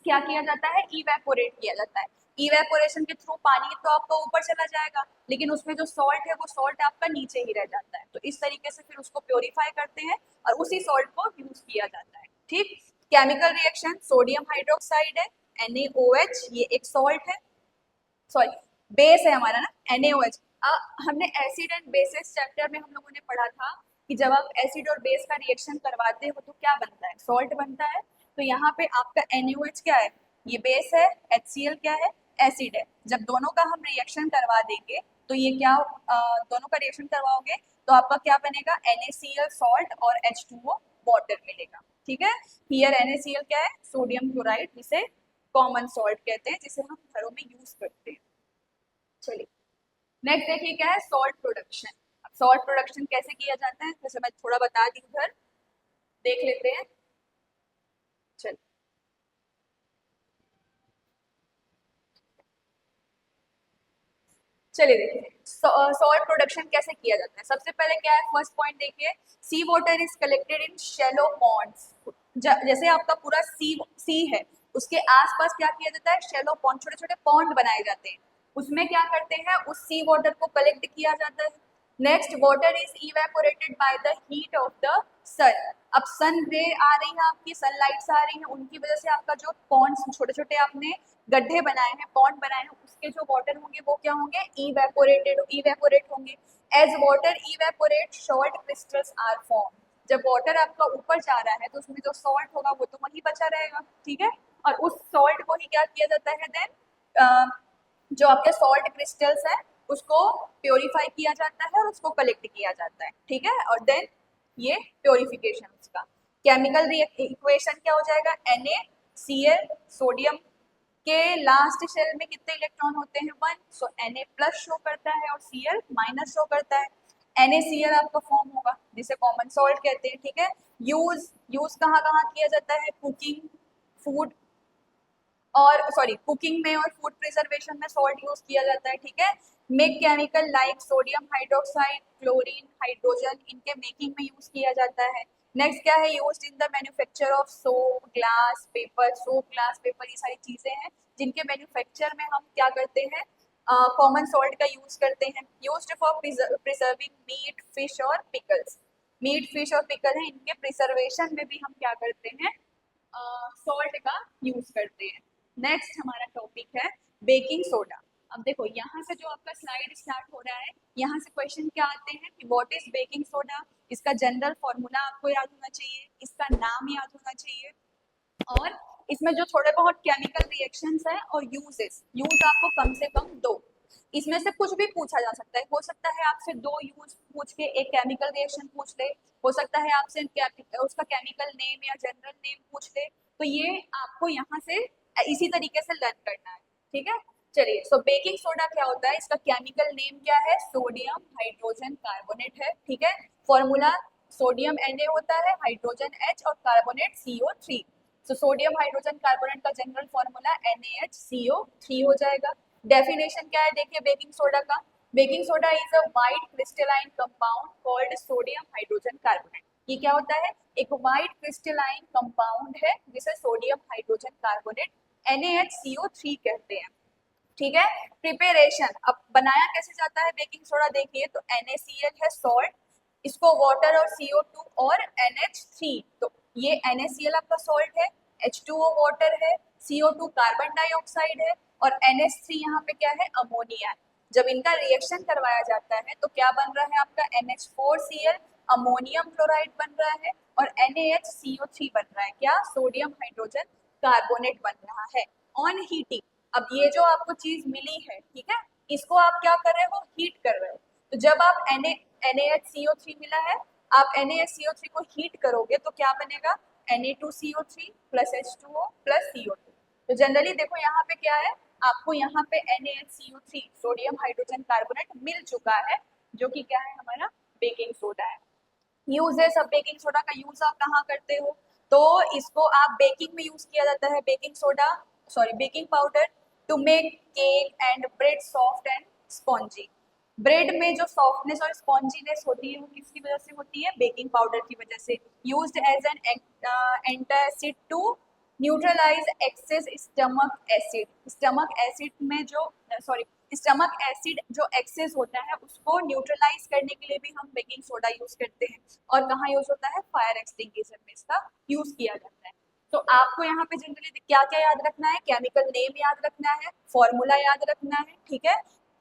क्या किया जाता है, इवेपोरेट किया जाता है। इवेपोरेशन के थ्रू पानी तो आपका ऊपर चला जाएगा, लेकिन उसमें जो सॉल्ट है वो सॉल्ट आपका नीचे ही रह जाता है। तो इस तरीके से फिर उसको प्योरीफाई करते हैं और उसी सॉल्ट को यूज किया जाता है। ठीक, केमिकल रिएक्शन, सोडियम हाइड्रोक्साइड है, NaOH, ये एक सॉल्ट है, सॉरी बेस है हमारा ना, NaOH। हमने एसिड एंड बेसिस चैप्टर में हम लोगों ने पढ़ा था कि जब आप एसिड और बेस का रिएक्शन करवाते हो तो क्या बनता है, सॉल्ट बनता है। तो यहाँ पे आपका NaOH क्या है, ये बेस है, HCl क्या है, एसिड है। जब दोनों का हम रिएक्शन करवा देंगे तो ये क्या, दोनों का रिएक्शन करवाओगे तो आपका क्या बनेगा, NaCl सॉल्ट और H2O वाटर मिलेगा। ठीक है, हियर NaCl क्या है, सोडियम क्लोराइड, जिसे कॉमन सॉल्ट कहते हैं, जिसे हम घरों में यूज करते हैं। चलिए नेक्स्ट देखिए क्या है, सॉल्ट प्रोडक्शन। अब सॉल्ट प्रोडक्शन कैसे किया जाता है, जैसे मैं थोड़ा बता दी उधर, देख लेते हैं। चलिए चलिए देखिए सॉल्ट प्रोडक्शन कैसे किया जाता है। सबसे पहले क्या है, फर्स्ट पॉइंट देखिए, sea water is collected in shallow ponds. जैसे आपका पूरा सी है, उसके आसपास क्या किया जाता है, शैलो पॉन्ड, छोटे छोटे पॉन्ड बनाए जाते हैं। उसमें क्या करते हैं, उस सी वाटर को कलेक्ट किया जाता है। Next, water is evaporated by the heat of the sun. अब सन रे आ रही है, आपकी सनलाइट्स आ रही है, उनकी वजह से आपका जो पॉन्ड्स, छोटे छोटे आपने गड्ढे बनाए हैं, पॉन्ड बनाए हैं, उसके जो वाटर होंगे वो क्या होंगे, इवेपोरेट होंगे। As water evaporate salt crystals are form. जब वाटर आपका ऊपर जा रहा है तो उसमें जो सॉल्ट होगा वो तो वहीं बचा रहेगा। ठीक है, और उस सॉल्ट को ही क्या किया जाता है, देन जो आपके सॉल्ट क्रिस्टल्स है उसको प्योरीफाई किया जाता है और उसको कलेक्ट किया जाता है। ठीक है, और देन ये प्योरिफिकेशन उसका केमिकल इक्वेशन क्या हो जाएगा, NaCl, सोडियम के लास्ट शेल में कितने इलेक्ट्रॉन होते हैं, 1, सो Na प्लस शो करता है और Cl माइनस शो करता है। NaCl आपका फॉर्म होगा जिसे कॉमन सॉल्ट कहते हैं। ठीक है, यूज यूज कहाँ कहाँ किया जाता है, कुकिंग, फूड और सॉरी कुकिंग में और फूड प्रिजर्वेशन में सॉल्ट यूज किया जाता है। ठीक है, make chemical like sodium hydroxide, chlorine, hydrogen, इनके मेकिंग में यूज किया जाता है। नेक्स्ट क्या है, used in the manufacture of soap, glass, paper, soap, glass, paper, ये सारी चीजें हैं जिनके मैन्युफैक्चर में हम क्या करते हैं, कॉमन सॉल्ट का यूज करते हैं। Used for preserving meat, fish और पिकल्स। मीट, फिश और पिकल है, इनके प्रिजर्वेशन में भी हम क्या करते हैं, सॉल्ट का यूज करते हैं। नेक्स्ट हमारा टॉपिक है बेकिंग सोडा। अब देखो यहाँ से जो आपका स्लाइड स्टार्ट हो रहा है, यहाँ से क्वेश्चन क्या आते हैं कि व्हाट इज बेकिंग सोडा। इसका जनरल फॉर्मूला आपको याद होना चाहिए, इसका नाम याद होना चाहिए, और इसमें जो थोड़े बहुत केमिकल रिएक्शंस हैं और यूज आपको कम से कम दो। इसमें से कुछ भी पूछा जा सकता है, हो सकता है आपसे दो यूज पूछ के एक केमिकल रिएक्शन पूछ ले, हो सकता है आपसे उसका केमिकल नेम या जनरल नेम पूछ ले। तो ये आपको यहाँ से इसी तरीके से लर्न करना है। ठीक है, चलिए, सो बेकिंग सोडा क्या होता है, इसका केमिकल नेम क्या है, सोडियम हाइड्रोजन कार्बोनेट है। ठीक है, फॉर्मूला सोडियम Na होता है, हाइड्रोजन H और कार्बोनेट CO3। तो सोडियम हाइड्रोजन कार्बोनेट का जनरल फॉर्मूला NaHCO3 हो जाएगा। डेफिनेशन क्या है देखिए बेकिंग सोडा का। Baking soda is a white crystalline compound called sodium hydrogen carbonate. ये क्या होता है? एक वाइट क्रिस्टलाइन कंपाउंड है जिसे सोडियम हाइड्रोजन कार्बोनेट NaHCO3 कहते हैं। ठीक है। प्रिपरेशन, अब बनाया कैसे जाता है बेकिंग सोडा देखिए, तो NaCl है सॉल्ट, इसको वाटर और CO2 और NH3, तो ये NaCl आपका सॉल्ट है, H2O वाटर है, CO2 कार्बन डाइऑक्साइड है और NH3 यहाँ पे क्या है? अमोनिया। जब इनका रिएक्शन करवाया जाता है तो क्या बन रहा है आपका? NH4Cl, अमोनियम क्लोराइड बन रहा है और NaHCO3 बन रहा है, क्या? सोडियम हाइड्रोजन कार्बोनेट बन रहा है। ऑन हीटिंग, अब ये जो आपको चीज मिली है, ठीक है, इसको आप क्या कर रहे हो? हीट कर रहे हो। तो जब आप NaHCO3 मिला है, आप NaHCO3 को हीट करोगे तो क्या बनेगा? Na2CO3 plus H2O plus CO2। तो जनरली देखो यहाँ पे क्या है, आपको यहाँ पे NaHCO3 सोडियम हाइड्रोजन कार्बोनेट मिल चुका है, जो कि क्या है? हमारा बेकिंग सोडा है। यूजेस, अब बेकिंग सोडा का यूज आप कहाँ करते हो? तो इसको आप बेकिंग में यूज किया जाता है, baking soda sorry baking powder to make cake and bread soft and spongy. Bread में जो सॉफ्टनेस और स्पॉन्जीनेस होती है वो किसकी वजह से होती है? बेकिंग पाउडर की वजह से। Used as an antacid to neutralise excess stomach acid. Stomach acid में जो सॉरी स्टमक एसिड जो एक्सेस होता है उसको न्यूट्रलाइज करने के लिए भी हम बेकिंग सोडा यूज करते हैं। और कहाँ यूज होता है? फायर एक्सटिंग्विशर में इसका यूज किया जाता है। तो आपको यहाँ पे जनरली क्या क्या याद रखना है? केमिकल नेम याद रखना है, फॉर्मूला याद रखना है, ठीक है,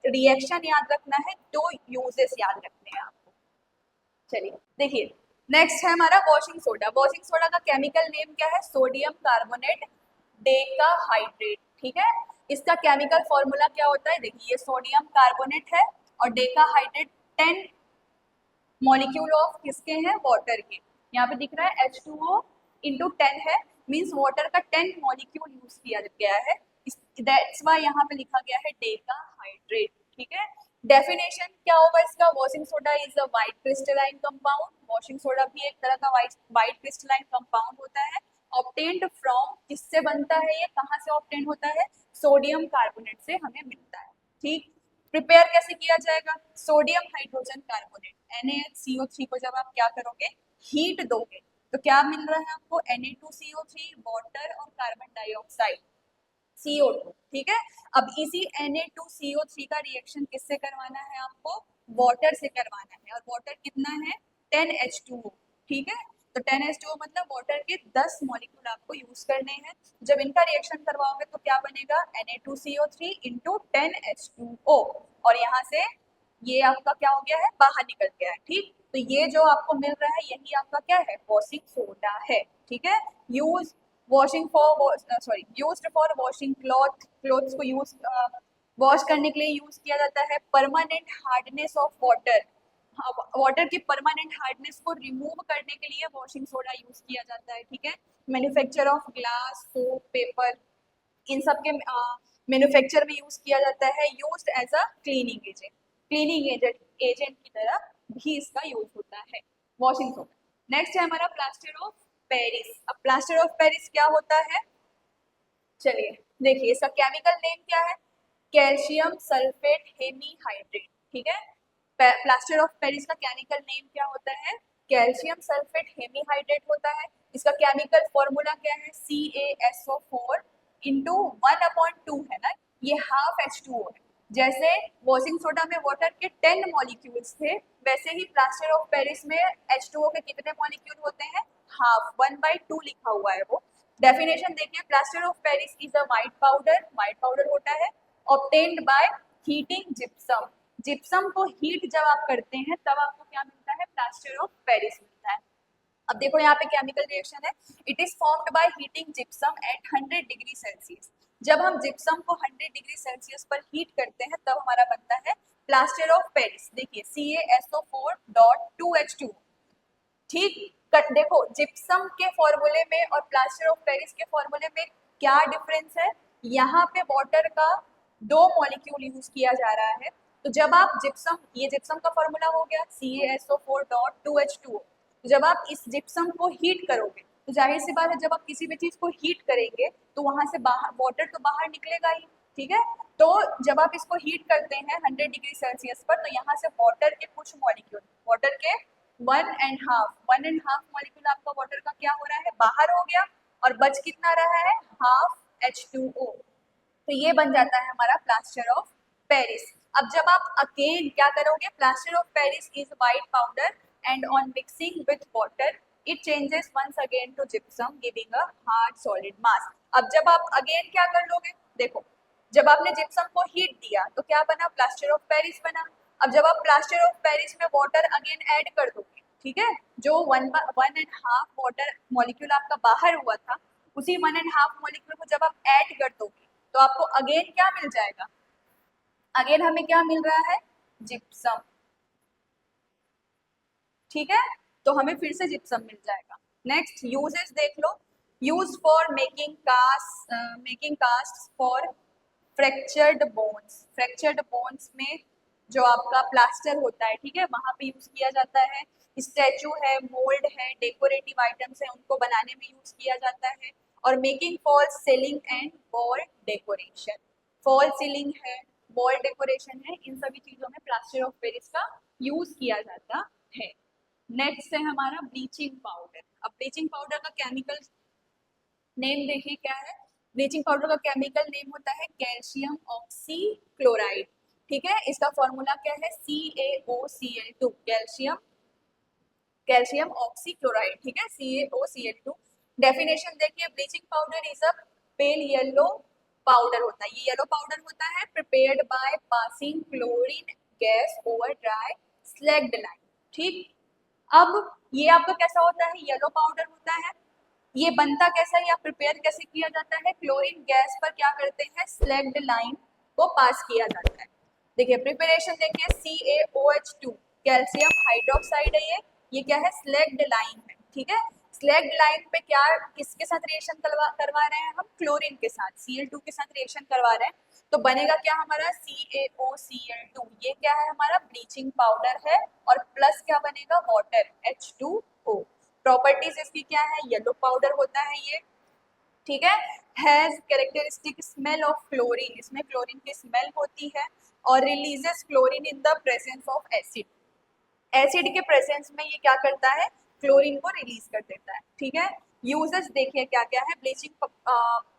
रिएक्शन याद रखना है, तो यूजेस याद रखने हैं आपको। चलिए देखिए, नेक्स्ट है हमारा वॉशिंग सोडा। वॉशिंग सोडा का केमिकल नेम क्या है? Sodium carbonate decahydrate. ठीक है, इसका केमिकल फॉर्मूला क्या होता है? देखिए, ये सोडियम कार्बोनेट है और डेकाहाइड्रेट 10 मॉलिक्यूल ऑफ किसके हैं? वाटर के। यहाँ पे दिख रहा है H2O इंटू 10 है, मीन्स वाटर का 10 मॉलिक्यूल यूज किया गया है, दैट्स वाई यहाँ पे लिखा गया है डेकाहाइड्रेट। ठीक है, डेफिनेशन क्या होगा इसका? Washing soda is a white crystalline compound. Washing soda भी एक तरह का वाइट क्रिस्टलाइन कंपाउंड होता है। ऑब्टेन्ड फ्रॉम, किससे बनता है ये? कहाँ से ऑब्टेन होता है? सोडियम कार्बोनेट से हमें मिलता है। ठीक, प्रिपेयर कैसे किया जाएगा? सोडियम हाइड्रोजन कार्बोनेट NaHCO3 को जब आप क्या करोगे? हीट दोगे, तो क्या मिल रहा है आपको? Na2CO3 वाटर और कार्बन डाइऑक्साइड CO2। ठीक है, अब इसी Na2CO3 का रिएक्शन किससे करवाना है आपको? वाटर से करवाना है, और वाटर कितना है? 10H2O। ठीक है, तो 10H2O मतलब वाटर के 10 मॉलिक्यूल आपको यूज करने हैं। जब इनका रिएक्शन करवाओगे तो क्या बनेगा? Na2CO3 इंटू 10H2O, और यहाँ से ये आपका क्या हो गया है? बाहर निकल गया है। ठीक, तो ये जो आपको मिल रहा है यही आपका क्या है? वॉशिंग सोडा है। ठीक है, use washing for used for washing cloth, clothes को यूज वॉश करने के लिए यूज किया जाता है। Permanent hardness of water, water की परमानेंट हार्डनेस को रिमूव करने के लिए वॉशिंग सोडा यूज किया जाता है। ठीक है, manufacture of glass, soap, paper, इन सब के मैन्युफैक्चर में यूज किया जाता है। Used as a cleaning agent, agent की तरह भी इसका यूज होता है वॉशिंग सोडा। नेक्स्ट है हमारा प्लास्टर ऑफ पेरिस। अब प्लास्टर ऑफ पेरिस क्या होता है? चलिए देखिए, इसका केमिकल नेम क्या है? Calcium sulphate hemihydrate. ठीक है, प्लास्टर ऑफ पेरिस का केमिकल नेम क्या होता है? कैल्शियम सल्फेट हेमीहाइड्रेट होता है। इसका केमिकल फॉर्मूला क्या है? CaSO4 इंटू 1/2 है ना, ये हाफ H2O है। जैसे वॉशिंग सोडा में वाटर के 10 मॉलिक्यूल्स थे, वैसे ही प्लास्टर ऑफ पेरिस में H2O के कितने मॉलिक्यूल होते हैं? हाफ, 1/2 लिखा हुआ है वो। डेफिनेशन देखिए, plaster of Paris is a white powder होता है, obtained by heating gypsum. Gypsum को हीट जब आप करते हैं तब आपको क्या मिलता है? प्लास्टर ऑफ पेरिस मिलता है। अब देखो यहाँ पे केमिकल रिएक्शन है, it is formed by heating gypsum at 100 degree Celsius. जब हम जिप्सम को 100 डिग्री सेल्सियस पर हीट करते हैं तब हमारा बनता है प्लास्टर ऑफ पेरिस। देखिए, CaSO4.2H2। ठीक, देखो जिप्सम के फॉर्मूले में और प्लास्टर ऑफ पेरिस के फॉर्मूले में क्या डिफरेंस है? यहाँ पे वाटर का 2 मॉलिक्यूल यूज किया जा रहा है। तो जब आप जिप्सम, ये जिप्सम का फॉर्मूला हो गया CaSO4.2H2O। तो जब आप इस जिप्सम को हीट करोगे तो जाहिर सी बात है जब आप किसी भी चीज को हीट करेंगे तो वहां से बाहर वाटर तो बाहर निकलेगा ही, ठीक है। तो जब आप इसको हीट करते हैं 100 डिग्री सेल्सियस पर तो यहाँ से वाटर के कुछ मॉलिक्यूल, वाटर के 1.5 मॉलिक्यूल आपका वाटर का क्या हो रहा है, बाहर हो गया, और बच कितना रहा है, हाफ H2O। तो ये बन जाता है हमारा प्लास्टर ऑफ पेरिस। अब जब आप अगेन क्या करोगे, plaster of Paris is white powder and on mixing with water it changes once again to gypsum giving a hard solid mass. अब जब आप अगेन क्या कर लोगे, देखो जब आपने जिप्सम को हीट दिया तो क्या बना, प्लास्टर ऑफ पेरिस बना। अब जब आप प्लास्टर ऑफ पेरिस में वाटर अगेन ऐड कर दोगे, ठीक है, जो 1.5 वाटर मॉलिक्यूल आपका बाहर हुआ था उसी 1.5 मॉलिक्यूल को जब आप ऐड कर दोगे तो आपको अगेन क्या मिल जाएगा, अगेन हमें क्या मिल रहा है, जिप्सम, ठीक है। तो हमें फिर से जिप्सम मिल जाएगा। नेक्स्ट यूजेस देख लो, use for making cast for fractured bones. Fractured bones में जो आपका प्लास्टर होता है, ठीक है, वहां पे यूज किया जाता है। स्टैचू है, मोल्ड है, डेकोरेटिव आइटम्स है, उनको बनाने में यूज किया जाता है। और making fall ceiling and wall decoration, fall ceiling है, वॉल डेकोरेशन है, इन सभी चीजों में प्लास्टर ऑफ पेरिस का यूज किया जाता है। नेक्स्ट है हमारा ब्लीचिंग पाउडर। अब ब्लीचिंग पाउडर का केमिकल नेम देखिए क्या है, ब्लीचिंग पाउडर का केमिकल नेम होता है कैल्शियम ऑक्सी क्लोराइड, ठीक है। इसका फॉर्मूला क्या है, CaOCl2, कैल्शियम ऑक्सी क्लोराइड, ठीक है, CaOCl2। डेफिनेशन देखिए, bleaching powder is a pale yellow powder होता है, ये येलो पाउडर होता है prepared by passing chlorine gas over dry slagged line, ठीक। अब ये आपका कैसा होता है, येलो पाउडर होता है, ये बनता कैसा है या प्रिपेयर कैसे किया जाता है, क्लोरीन गैस पर क्या करते हैं, स्लैग्ड लाइन को पास किया जाता है। देखिए प्रिपरेशन देखिए, CaOH2 कैल्शियम हाइड्रोक्साइड है, ये क्या है, स्लैग्ड लाइन है, ठीक है। स्लैग्ड लाइन पे क्या, किसके साथ रिएक्शन करवा रहे हैं हम, क्लोरीन के साथ, Cl2 के साथ रिएक्शन करवा रहे हैं। तो बनेगा क्या हमारा, CaOCl2, ये क्या है हमारा ब्लीचिंग पाउडर है, और प्लस क्या बनेगा, वाटर H2O। प्रॉपर्टीज इसकी क्या है, येलो पाउडर होता है ये, ठीक है, has characteristic smell of chlorine, इसमें क्लोरीन की स्मेल होती है, और releases chlorine in the presence of acid, acid के प्रेजेंस में ये क्या करता है, क्लोरीन को रिलीज कर देता है, ठीक है। यूजेस देखिए क्या क्या है, ब्लीचिंग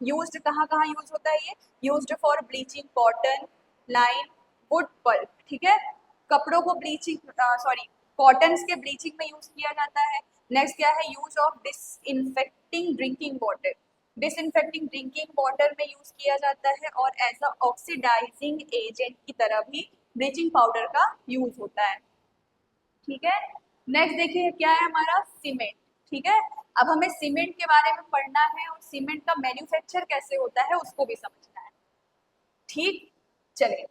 यूज्ड कहाँ कहाँ यूज होता है, ये used for bleaching cotton, line, wood pulp, ठीक है, कपड़ों को ब्लीचिंग सॉरी कॉटन्स के ब्लीचिंग में यूज किया जाता है। नेक्स्ट क्या है, use of disinfecting drinking water, disinfecting drinking water में यूज किया जाता है, और एज अ ऑक्सीडाइजिंग एजेंट की तरह भी ब्लीचिंग पाउडर का यूज होता है, ठीक है। नेक्स्ट देखिए क्या है हमारा, सीमेंट, ठीक है। अब हमें सीमेंट के बारे में पढ़ना है और सीमेंट का मैन्युफैक्चर कैसे होता है उसको भी समझना है, ठीक। चलिए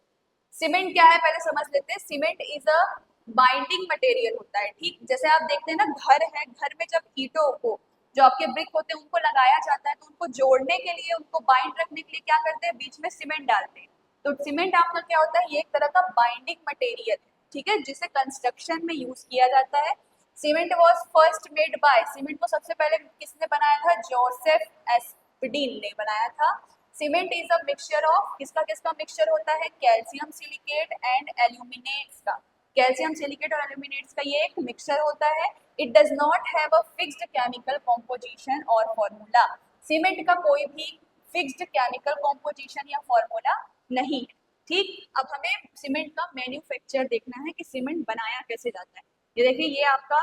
सीमेंट क्या है पहले समझ लेते हैं। Cement is a binding material होता है, ठीक। जैसे आप देखते हैं ना, घर है, घर में जब ईंटों को, जो आपके ब्रिक होते हैं, उनको लगाया जाता है तो उनको जोड़ने के लिए, उनको बाइंड रखने के लिए क्या करते हैं, बीच में सीमेंट डालते हैं। तो सीमेंट आपका क्या होता है, ये एक तरह का बाइंडिंग मटेरियल है, ठीक है, जिसे कंस्ट्रक्शन में यूज किया जाता है। Cement was first made by, cement को सबसे पहले किसने बनाया था, जोसेफ एस्पडीन ने बनाया था। Cement is a mixture of, किसका किसका मिक्सचर होता है, कैल्शियम सिलिकेट एंड एल्यूमिनेट्स का, कैल्शियम सिलिकेट और एल्यूमिनेट्स का ये एक मिक्सचर होता है। It does not have a fixed chemical composition और फॉर्मूला, सीमेंट का कोई भी फिक्स्ड केमिकल कॉम्पोजिशन या फॉर्मूला नहीं है, ठीक। अब हमें सीमेंट का मैन्युफैक्चर देखना है कि सीमेंट बनाया कैसे जाता है। ये देखिए ये आपका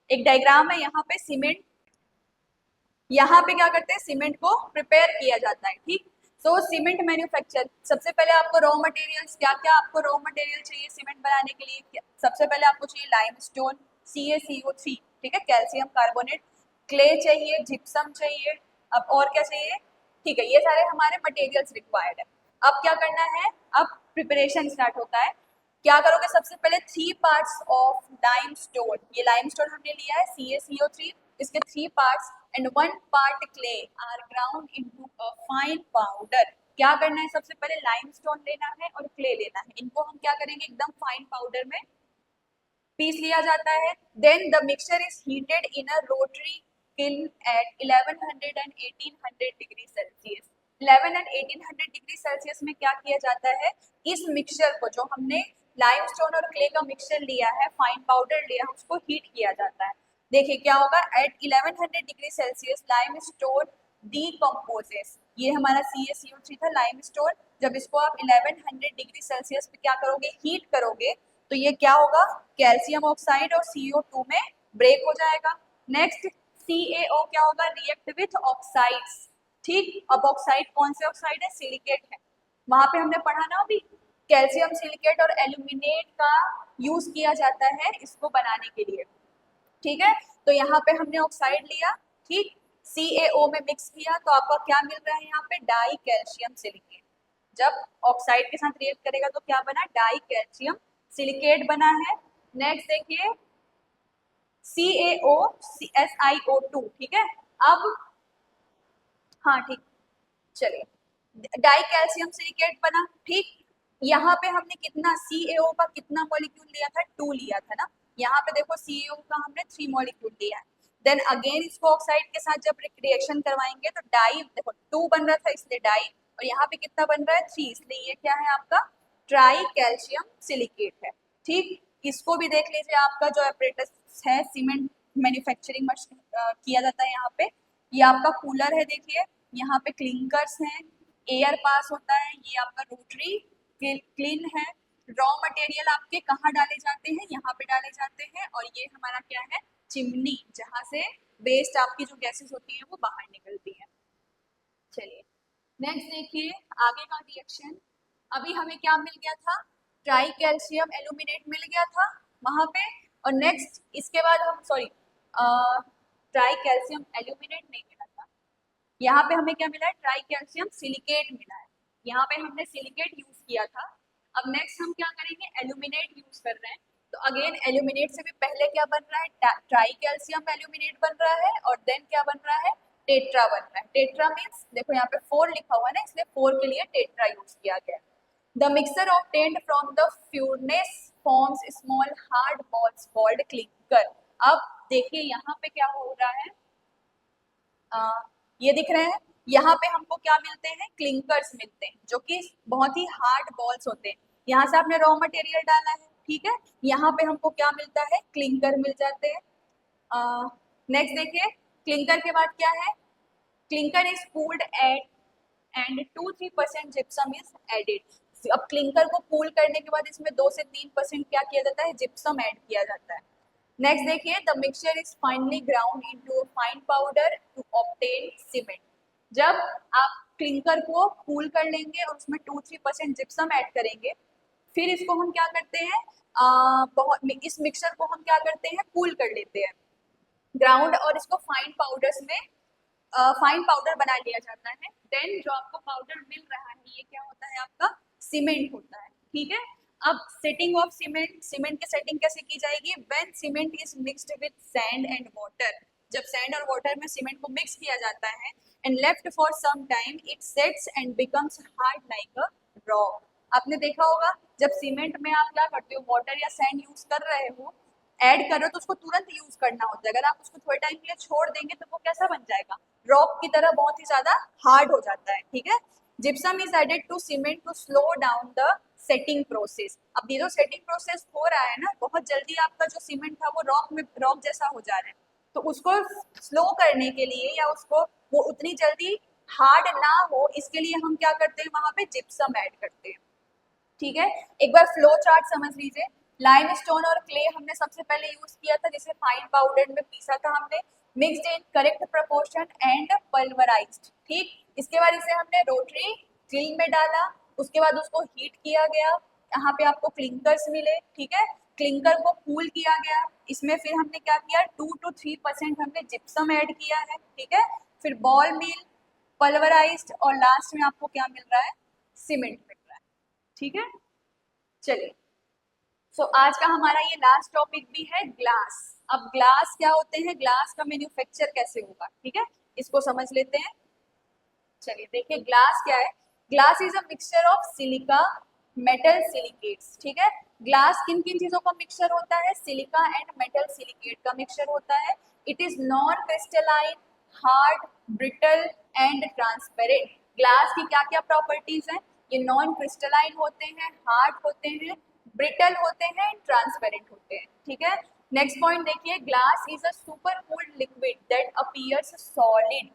एक डायग्राम है, यहाँ पे सीमेंट, यहाँ पे क्या करते हैं, सीमेंट को प्रिपेयर किया जाता है, ठीक। सो सीमेंट मैन्युफैक्चर, सबसे पहले आपको रॉ मटेरियल्स, क्या क्या आपको रॉ मटेरियल चाहिए सीमेंट बनाने के लिए, सबसे पहले आपको चाहिए लाइमस्टोन, CaCO3, ठीक है, कैल्शियम कार्बोनेट, क्ले चाहिए, जिप्सम चाहिए, अब और क्या चाहिए, ठीक है, ये सारे हमारे मटेरियल्स रिक्वायर्ड है। अब क्या करना है, अब प्रिपरेशन स्टार्ट होता है। क्या करोगे, सबसे पहले 3 पार्ट्स ऑफ लाइमस्टोन, ये लाइमस्टोन हमने लिया है CaCO3, इसके 3 parts and 1 part clay are ground into a fine powder. क्या करना है, सबसे पहले लाइमस्टोन लेना है और क्ले लेना है, इनको हम क्या करेंगे, एकदम फाइन पाउडर में पीस लिया जाता है। Then the mixture is heated in a rotary kiln at 1100 and 1800 degree Celsius. 11 and 1800 degree Celsius में क्या किया जाता है, इस मिक्सचर को, जो हमने लाइमस्टोन और क्ले का मिक्सचर लिया है, फाइन पाउडर लिया है, उसको हीट किया जाता है। देखिए क्या होगा, eight 1100 degree Celsius limestone decomposes. ये हमारा CaCO3 था, लाइमस्टोन। जब इसको आप 1100 डिग्री सेल्सियस पे क्या करोगे, हीट करोगे, तो ये क्या होगा, कैल्शियम ऑक्साइड और CO2 में ब्रेक हो जाएगा। नेक्स्ट CaO क्या होगा, रिएक्ट विथ ऑक्साइड्स। ठीक, अब ऑक्साइड कौन से ऑक्साइड है, सिलिकेट है। वहां पे हमने पढ़ा ना अभी, कैल्शियम सिलिकेट और एल्यूमिनेट का यूज किया जाता है इसको बनाने के लिए। ठीक है, तो यहाँ पे हमने ऑक्साइड लिया, ठीक, CaO में मिक्स किया, तो आपका क्या मिल रहा है यहाँ पे, डाई कैल्शियम सिलिकेट। जब ऑक्साइड के साथ रिएक्ट करेगा तो क्या बना, डाई कैल्शियम सिलिकेट बना है। नेक्स्ट देखिए CaO2, ठीक है। अब हाँ ठीक, चलिए डाई कैल्शियम सिलिकेट बना, ठीक। यहाँ पे हमने कितना, CaO का कितना मॉलिक्यूल लिया था, 2 लिया था ना। यहाँ पे देखो CaO का हमने 3 मॉलिक्यूल लिया है। देन अगेन इसको ऑक्साइड के साथ जब रिएक्शन करवाएंगे तो डाई, देखो 2 बन रहा था इसलिए डाई, और यहाँ पे कितना बन रहा है, 3, इसलिए ये क्या है आपका, ट्राई कैल्शियम सिलिकेट है। ठीक, इसको भी देख लीजिए, आपका जो अपरेटस है, सीमेंट मैन्युफैक्चरिंग किया जाता है यहाँ पे। ये आपका कूलर है, देखिए यहाँ पे क्लिंकर्स हैं, एयर पास होता है, ये आपका रोटरी क्लीन है। रॉ मटेरियल आपके कहाँ डाले जाते हैं, यहाँ पे डाले जाते हैं, और ये हमारा क्या है, चिमनी, जहाँ से वेस्ट आपकी जो गैसेस होती है वो बाहर निकलती है। चलिए नेक्स्ट देखिए आगे का रिएक्शन। अभी हमें क्या मिल गया था, ट्राई कैल्शियम एल्यूमिनेट मिल गया था वहां पे, और नेक्स्ट इसके बाद हम, सॉरी, ट्राई कैल्शियम एल्यूमिनेट नहीं मिला था, यहाँ पे हमें क्या मिला है, ट्राई कैल्शियम सिलिकेट मिला है। यहाँ पे हमने सिलिकेट यूज किया था। अब नेक्स्ट हम क्या करेंगे, एल्यूमिनेट यूज कर रहे हैं। तो अगेन एल्यूमिनेट से भी पहले क्या बन रहा है, ट्राई कैल्शियम एल्यूमिनेट बन रहा है, और देन क्या बन रहा है, टेट्रा बन रहा है। टेट्रा मीन्स देखो यहाँ पे 4 लिखा हुआ है ना, इसलिए 4 के लिए टेट्रा यूज किया गया। The mixer obtained from the furnace forms small hard balls called clinker. अब देखिए यहाँ पे क्या हो रहा है, ये दिख रहे हैं, यहाँ पे हमको क्या मिलते हैं, क्लिंकर्स मिलते हैं, जो कि बहुत ही हार्ड बॉल्स होते हैं। यहाँ से आपने रॉ मटेरियल डाला है, ठीक है, यहाँ पे हमको क्या मिलता है, क्लिंकर मिल जाते हैं। नेक्स्ट देखिए, क्लिंकर के बाद क्या है, clinker is cooled at and 2-3% gypsum is added. अब क्लिंकर को कूल करने के बाद इसमें 2 से 3% क्या किया जाता है, जिप्सम ऐड किया जाता है। नेक्स्ट देखिए, the mixture is finally ground into a fine powder to obtain cement. जब आप क्लिंकर को कूल कर लेंगे और उसमें 2-3% जिप्सम ऐड करेंगे, फिर इसको हम क्या करते हैं, बहुत इस मिक्सचर को हम क्या करते हैं, कूल कर लेते हैं, ग्राउंड, और इसको फाइन पाउडर्स में फाइन पाउडर बना लिया जाता है। देन जो आपको पाउडर मिल रहा है, ये क्या होता है, आपका सीमेंट होता है। ठीक है, अब सेटिंग ऑफ सीमेंट, सीमेंट की सेटिंग कैसे की जाएगी, when cement is mixed with sand and water. जब सैंड और वाटर में सीमेंट को मिक्स किया जाता है and left for some time, it sets and becomes hard like a rock. आपने देखा होगा जब सीमेंट में आप क्या करते हो, वाटर या सैंड यूज कर रहे हो, ऐड कर रहे हो, तो उसको तुरंत यूज करना होता है। अगर आप उसको थोड़े टाइम के लिए छोड़ देंगे तो वो कैसा बन जाएगा, रॉक की तरह बहुत ही ज्यादा हार्ड हो जाता है। ठीक है, gypsum is added to cement to slow down the setting process. अब ये जो सेटिंग प्रोसेस हो रहा है ना, बहुत जल्दी आपका जो सीमेंट था वो रॉक जैसा हो जा रहा है, तो उसको स्लो करने के लिए, या उसको वो उतनी जल्दी हार्ड ना हो, इसके लिए हम क्या करते हैं, वहां पे जिप्सम ऐड करते हैं। ठीक है, एक बार फ्लो चार्ट समझ लीजिए। लाइमस्टोन और क्ले हमने सबसे पहले यूज किया था, जिसे फाइन पाउडर में पीसा था हमने, mixed in correct proportion and pulverised. ठीक, इसके बाद इसे हमने रोटरी क्लीन में डाला, उसके बाद उसको हीट किया गया, यहाँ पे आपको क्लिंकर्स मिले। ठीक है, क्लिंकर को कूल किया गया, इसमें फिर हमने क्या किया, 2 to 3% हमने जिप्सम ऐड किया है। ठीक है, फिर बॉल मिल, पल्वराइज्ड, और लास्ट में आपको क्या मिल रहा है, सीमेंट मिल रहा है। ठीक है, चलिए, सो आज का हमारा ये लास्ट टॉपिक भी है ग्लास। अब ग्लास क्या होते हैं, ग्लास का मैन्युफैक्चर कैसे होगा, ठीक है, इसको समझ लेते हैं। चलिए देखिए, ग्लास क्या है, glass is a mixture of silica metal silicates, ठीक है। ग्लास किन किन चीजों का मिक्सचर होता है, सिलिका एंड मेटल सिलिकेट का मिक्सचर होता है। It is non crystalline, hard, brittle and transparent. Glass की क्या क्या प्रॉपर्टीज हैं, ये नॉन क्रिस्टलाइन होते हैं, हार्ड होते हैं, ब्रिटल होते हैं, ट्रांसपेरेंट होते हैं, ठीक है। नेक्स्ट पॉइंट देखिए, glass is a super cooled liquid that appears solid.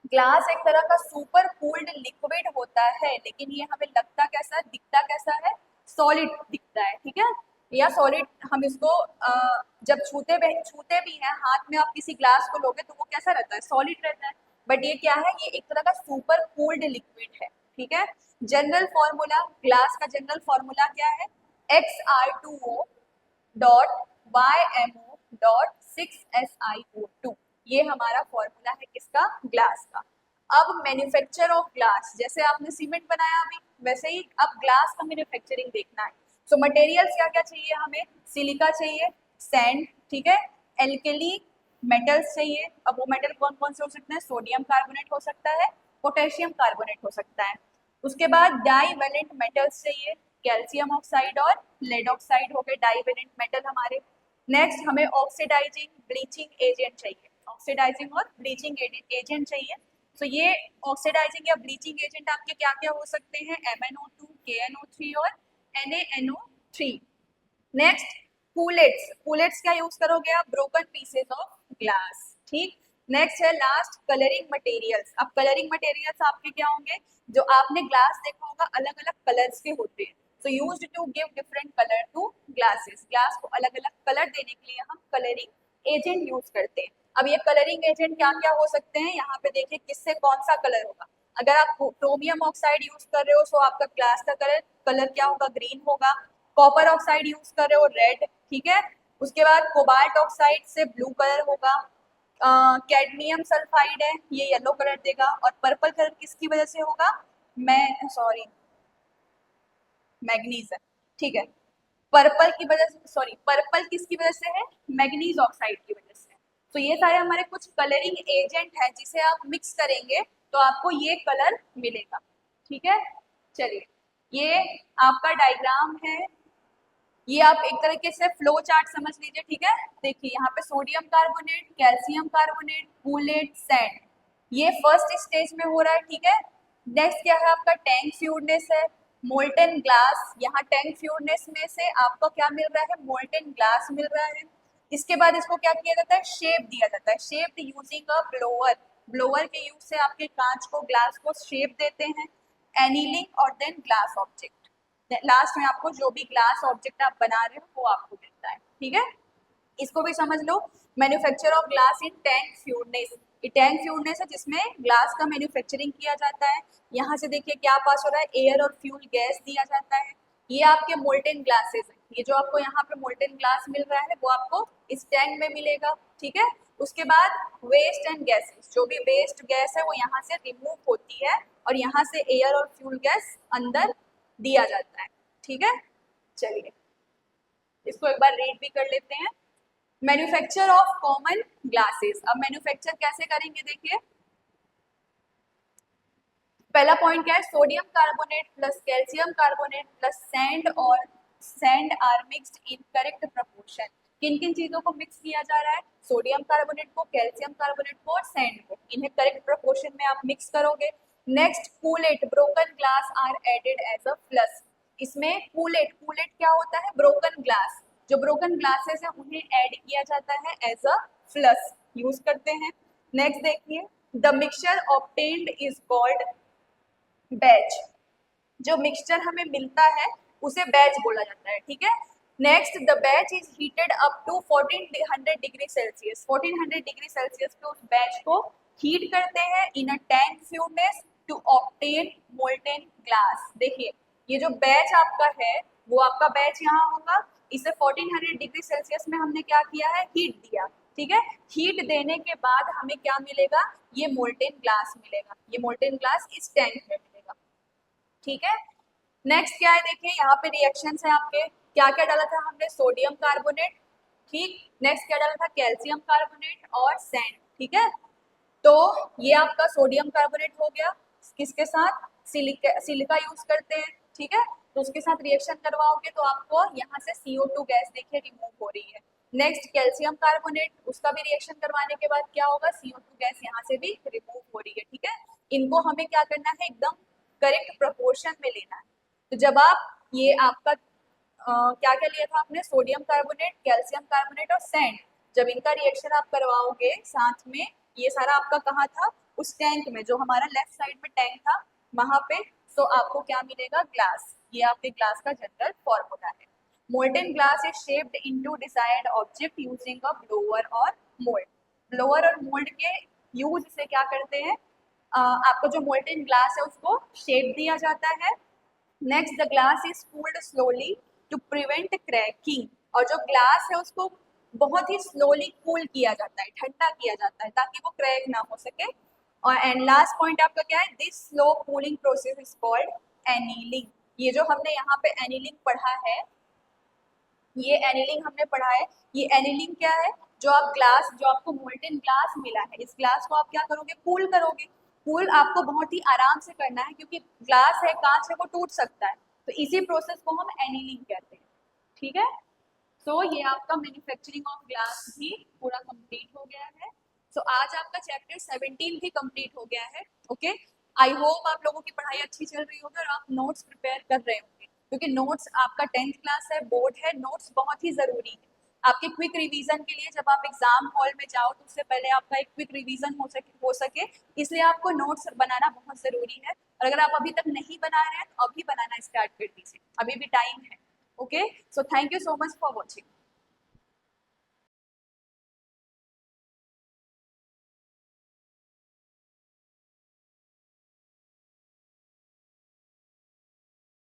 Glass एक तरह का सुपर कूल्ड लिक्विड होता है, लेकिन ये हमें लगता कैसा है, दिखता कैसा है, सॉलिड दिखता है, ठीक है। या सॉलिड हम इसको जब छूते भी हैं हाथ में, आप किसी ग्लास को लोगे तो वो कैसा रहता है, सॉलिड रहता है। बट ये क्या है, ये एक तरह का सुपर कूल्ड लिक्विड है, ठीक है। जनरल फॉर्मूला, ग्लास का जनरल फॉर्मूला क्या है, XR2O dot YMO dot 6SiO2। ये हमारा फॉर्मूला है किसका, ग्लास का। अब मैन्युफैक्चर ऑफ ग्लास, जैसे आपने सीमेंट बनाया अभी, वैसे ही अब ग्लास का मैन्युफैक्चरिंग देखना है। सो मटेरियल्स क्या क्या चाहिए हमें, सिलिका चाहिए, सैंड, ठीक है, एल्कली मेटल्स चाहिए। अब वो मेटल कौन कौन से हो सकते हैं, सोडियम कार्बोनेट हो सकता है, पोटेशियम कार्बोनेट हो सकता है। उसके बाद डाईवैलेंट मेटल्स चाहिए, कैल्शियम ऑक्साइड और लेड ऑक्साइड हो गए डाईवैलेंट मेटल हमारे। नेक्स्ट हमें ऑक्सीडाइजिंग ब्लीचिंग एजेंट चाहिए, ऑक्सीडाइजिंग और ब्लीचिंग एजेंट चाहिए। तो ये ऑक्सीडाइजिंग या ब्लीचिंग एजेंट आपके क्या क्या हो सकते हैं, MnO2, KNO3 और NaNO3। नेक्स्ट कूलेट्स, कूलेट्स क्या यूज करोगे आप, ब्रोकन पीसेस ऑफ ग्लास, ठीक। नेक्स्ट है लास्ट कलरिंग मटेरियल्स। अब कलरिंग मटेरियल्स आपके क्या होंगे, जो आपने ग्लास देखा होगा अलग अलग कलर्स के होते हैं, so used to give different colour to glasses. Glass को अलग अलग कलर देने के लिए हम कलरिंग एजेंट यूज करते हैं। अब ये कलरिंग एजेंट क्या क्या हो सकते हैं, यहाँ पे देखिए किससे कौन सा कलर होगा। अगर आप क्रोमियम ऑक्साइड यूज कर रहे हो तो आपका ग्लास का कलर कलर क्या होगा, ग्रीन होगा। कॉपर ऑक्साइड यूज कर रहे हो, रेड, ठीक है। उसके बाद कोबाल्ट ऑक्साइड से ब्लू कलर होगा। कैडमियम सल्फाइड है, ये येलो कलर देगा। और पर्पल कलर किसकी वजह से होगा, मैं सॉरी मैग्नीज है, ठीक है। पर्पल की वजह से, सॉरी पर्पल किसकी वजह से है, मैग्नीज ऑक्साइड की वजह से। तो ये सारे हमारे कुछ कलरिंग एजेंट हैं, जिसे आप मिक्स करेंगे तो आपको ये कलर मिलेगा, ठीक है। चलिए ये आपका डायग्राम है, ये आप एक तरीके से फ्लो चार्ट समझ लीजिए, ठीक है। देखिए यहाँ पे sodium carbonate, calcium carbonate, cullet, sand, ये फर्स्ट स्टेज में हो रहा है, ठीक है। नेक्स्ट क्या है आपका, टैंक फ्यूडनेस है, मोल्टन ग्लास। यहाँ टैंक फ्यूडनेस में से आपको क्या मिल रहा है, मोल्टन ग्लास मिल रहा है। इसके बाद इसको क्या किया जाता है, शेप दिया जाता है, shape using a blower. Blower के यूज से आपके कांच को, ग्लास को शेप देते हैं। एनीलिंग और देन ग्लास ऑब्जेक्ट, लास्ट में आपको जो भी ग्लास ऑब्जेक्ट आप बना रहे हो वो आपको मिलता है, ठीक है। इसको भी समझ लो, manufacture of glass in tank furnace. ये टैंक फ्यूडनेस है जिसमें ग्लास का मैन्युफैक्चरिंग किया जाता है। यहाँ से देखिए क्या पास हो रहा है, एयर और फ्यूल गैस दिया जाता है। ये आपके मोल्टेन ग्लासेस हैं, ये जो आपको यहाँ पे मोल्टेन ग्लास मिल रहा है वो आपको इस टैंक में मिलेगा, ठीक है। उसके बाद वेस्ट एंड गैसेस, जो भी वेस्ट गैस है वो यहाँ से रिमूव होती है और यहाँ से एयर और फ्यूल गैस अंदर दिया जाता है, ठीक है। चलिए इसको एक बार रीड भी कर लेते हैं। मैन्युफैक्चर ऑफ कॉमन ग्लासेस, अब मैन्युफैक्चर कैसे करेंगे देखिए। पहला पॉइंट क्या है, sodium carbonate plus calcium carbonate plus sand और sand are mixed in correct proportion. किन किन चीजों को मिक्स किया जा रहा है, सोडियम कार्बोनेट को, कैल्शियम कार्बोनेट को और सैंड को, इन्हें करेक्ट प्रपोर्शन में आप मिक्स करोगे। Next cullet, broken glass are added as a plus. इसमें कूलेट, कूलेट क्या होता है, ब्रोकन ग्लास, जो ब्रोकन ग्लासेस है उन्हें ऐड किया जाता है एज अ प्लस, यूज करते हैं। नेक्स्ट देखिए, the mixture obtained is called batch. जो मिक्सचर हमें मिलता है उसे बैच बोला जाता है, ठीक है। Next the batch is heated up to 1400 degree Celsius. 1400 degree Celsius पे उस बैच को हीट करते हैं in a tank furnace to obtain molten glass. देखिए ये जो बैच आपका है वो आपका बैच यहाँ होगा, इसे 1400 डिग्री सेल्सियस में हमने क्या किया है, हीट दिया, ठीक है। हीट देने के बाद हमें क्या मिलेगा, ये मोल्टेन ग्लास मिलेगा, ये मोल्टेन ग्लास इस टैंक में मिलेगा, ठीक है। नेक्स्ट क्या है देखिए, यहाँ पे रिएक्शंस है आपके, क्या क्या डाला था हमने, सोडियम कार्बोनेट, ठीक। नेक्स्ट क्या डाला था, कैल्शियम कार्बोनेट और सैंड, ठीक है। तो ये आपका सोडियम कार्बोनेट हो गया, किसके साथ, सिलिका यूज करते हैं, ठीक है। तो उसके साथ रिएक्शन करवाओगे तो आपको यहाँ से CO2 गैस देखिए रिमूव हो रही है। नेक्स्ट कैल्शियम कार्बोनेट, उसका भी रिएक्शन करवाने के बाद क्या होगा, CO2 गैस यहाँ से भी रिमूव हो रही है। ठीक है, इनको हमें क्या करना है, एकदम करेक्ट प्रोपोर्शन में लेना है। तो जब आप ये आपका क्या क्या लिया था आपने, सोडियम कार्बोनेट, कैल्शियम कार्बोनेट और सैंड, जब इनका रिएक्शन आप करवाओगे साथ में, ये सारा आपका कहाँ था, उस टैंक में, जो हमारा लेफ्ट साइड में टैंक था वहां पे, तो आपको क्या मिलेगा, ग्लास। ये आपके ग्लास का जनरल फॉर्मूला है। Molten glass is shaped into desired object using a blower और मोल्ड। ब्लोअर और मोल्ड के यूज से क्या करते हैं, आपका जो मोल्टेन ग्लास है उसको शेप दिया जाता है। Next, the glass is cooled slowly to prevent cracking, और जो ग्लास है उसको बहुत ही स्लोली कूल किया जाता है, ठंडा किया जाता है ताकि वो क्रैक ना हो सके। और एंड लास्ट पॉइंट आपका क्या है, this slow cooling process is called annealing. ये जो हमने यहाँ पे एनीलिंग पढ़ा है, ये एनीलिंग हमने पढ़ा है। ये एनीलिंग क्या है, जो आप ग्लास, जो आपको मोल्टेन ग्लास मिला है, इस ग्लास को आप क्या करोगे, कूल करोगे। कूल आपको बहुत ही आराम से करना है क्योंकि ग्लास है, कांच है, वो टूट सकता है। तो इसी प्रोसेस को हम एनीलिंग कहते हैं। ठीक है, तो ये आपका मैन्युफैक्चरिंग ऑफ ग्लास भी पूरा कंप्लीट हो गया है। सो आज आपका चैप्टर 17 भी कंप्लीट हो गया है। ओके, आई होप आप लोगों की पढ़ाई अच्छी चल रही होगी और आप नोट्स प्रिपेयर कर रहे होंगे, क्योंकि नोट्स आपका 10th क्लास है, बोर्ड है, नोट्स बहुत ही जरूरी है आपके क्विक रिवीजन के लिए। जब आप एग्जाम हॉल में जाओ तो उससे पहले आपका एक क्विक रिवीजन हो सके, इसलिए आपको नोट्स बनाना बहुत जरूरी है। और अगर आप अभी तक नहीं बना रहे हैं तो अभी बनाना स्टार्ट कर दीजिए, अभी भी टाइम है। Okay, so thank you so much for watching.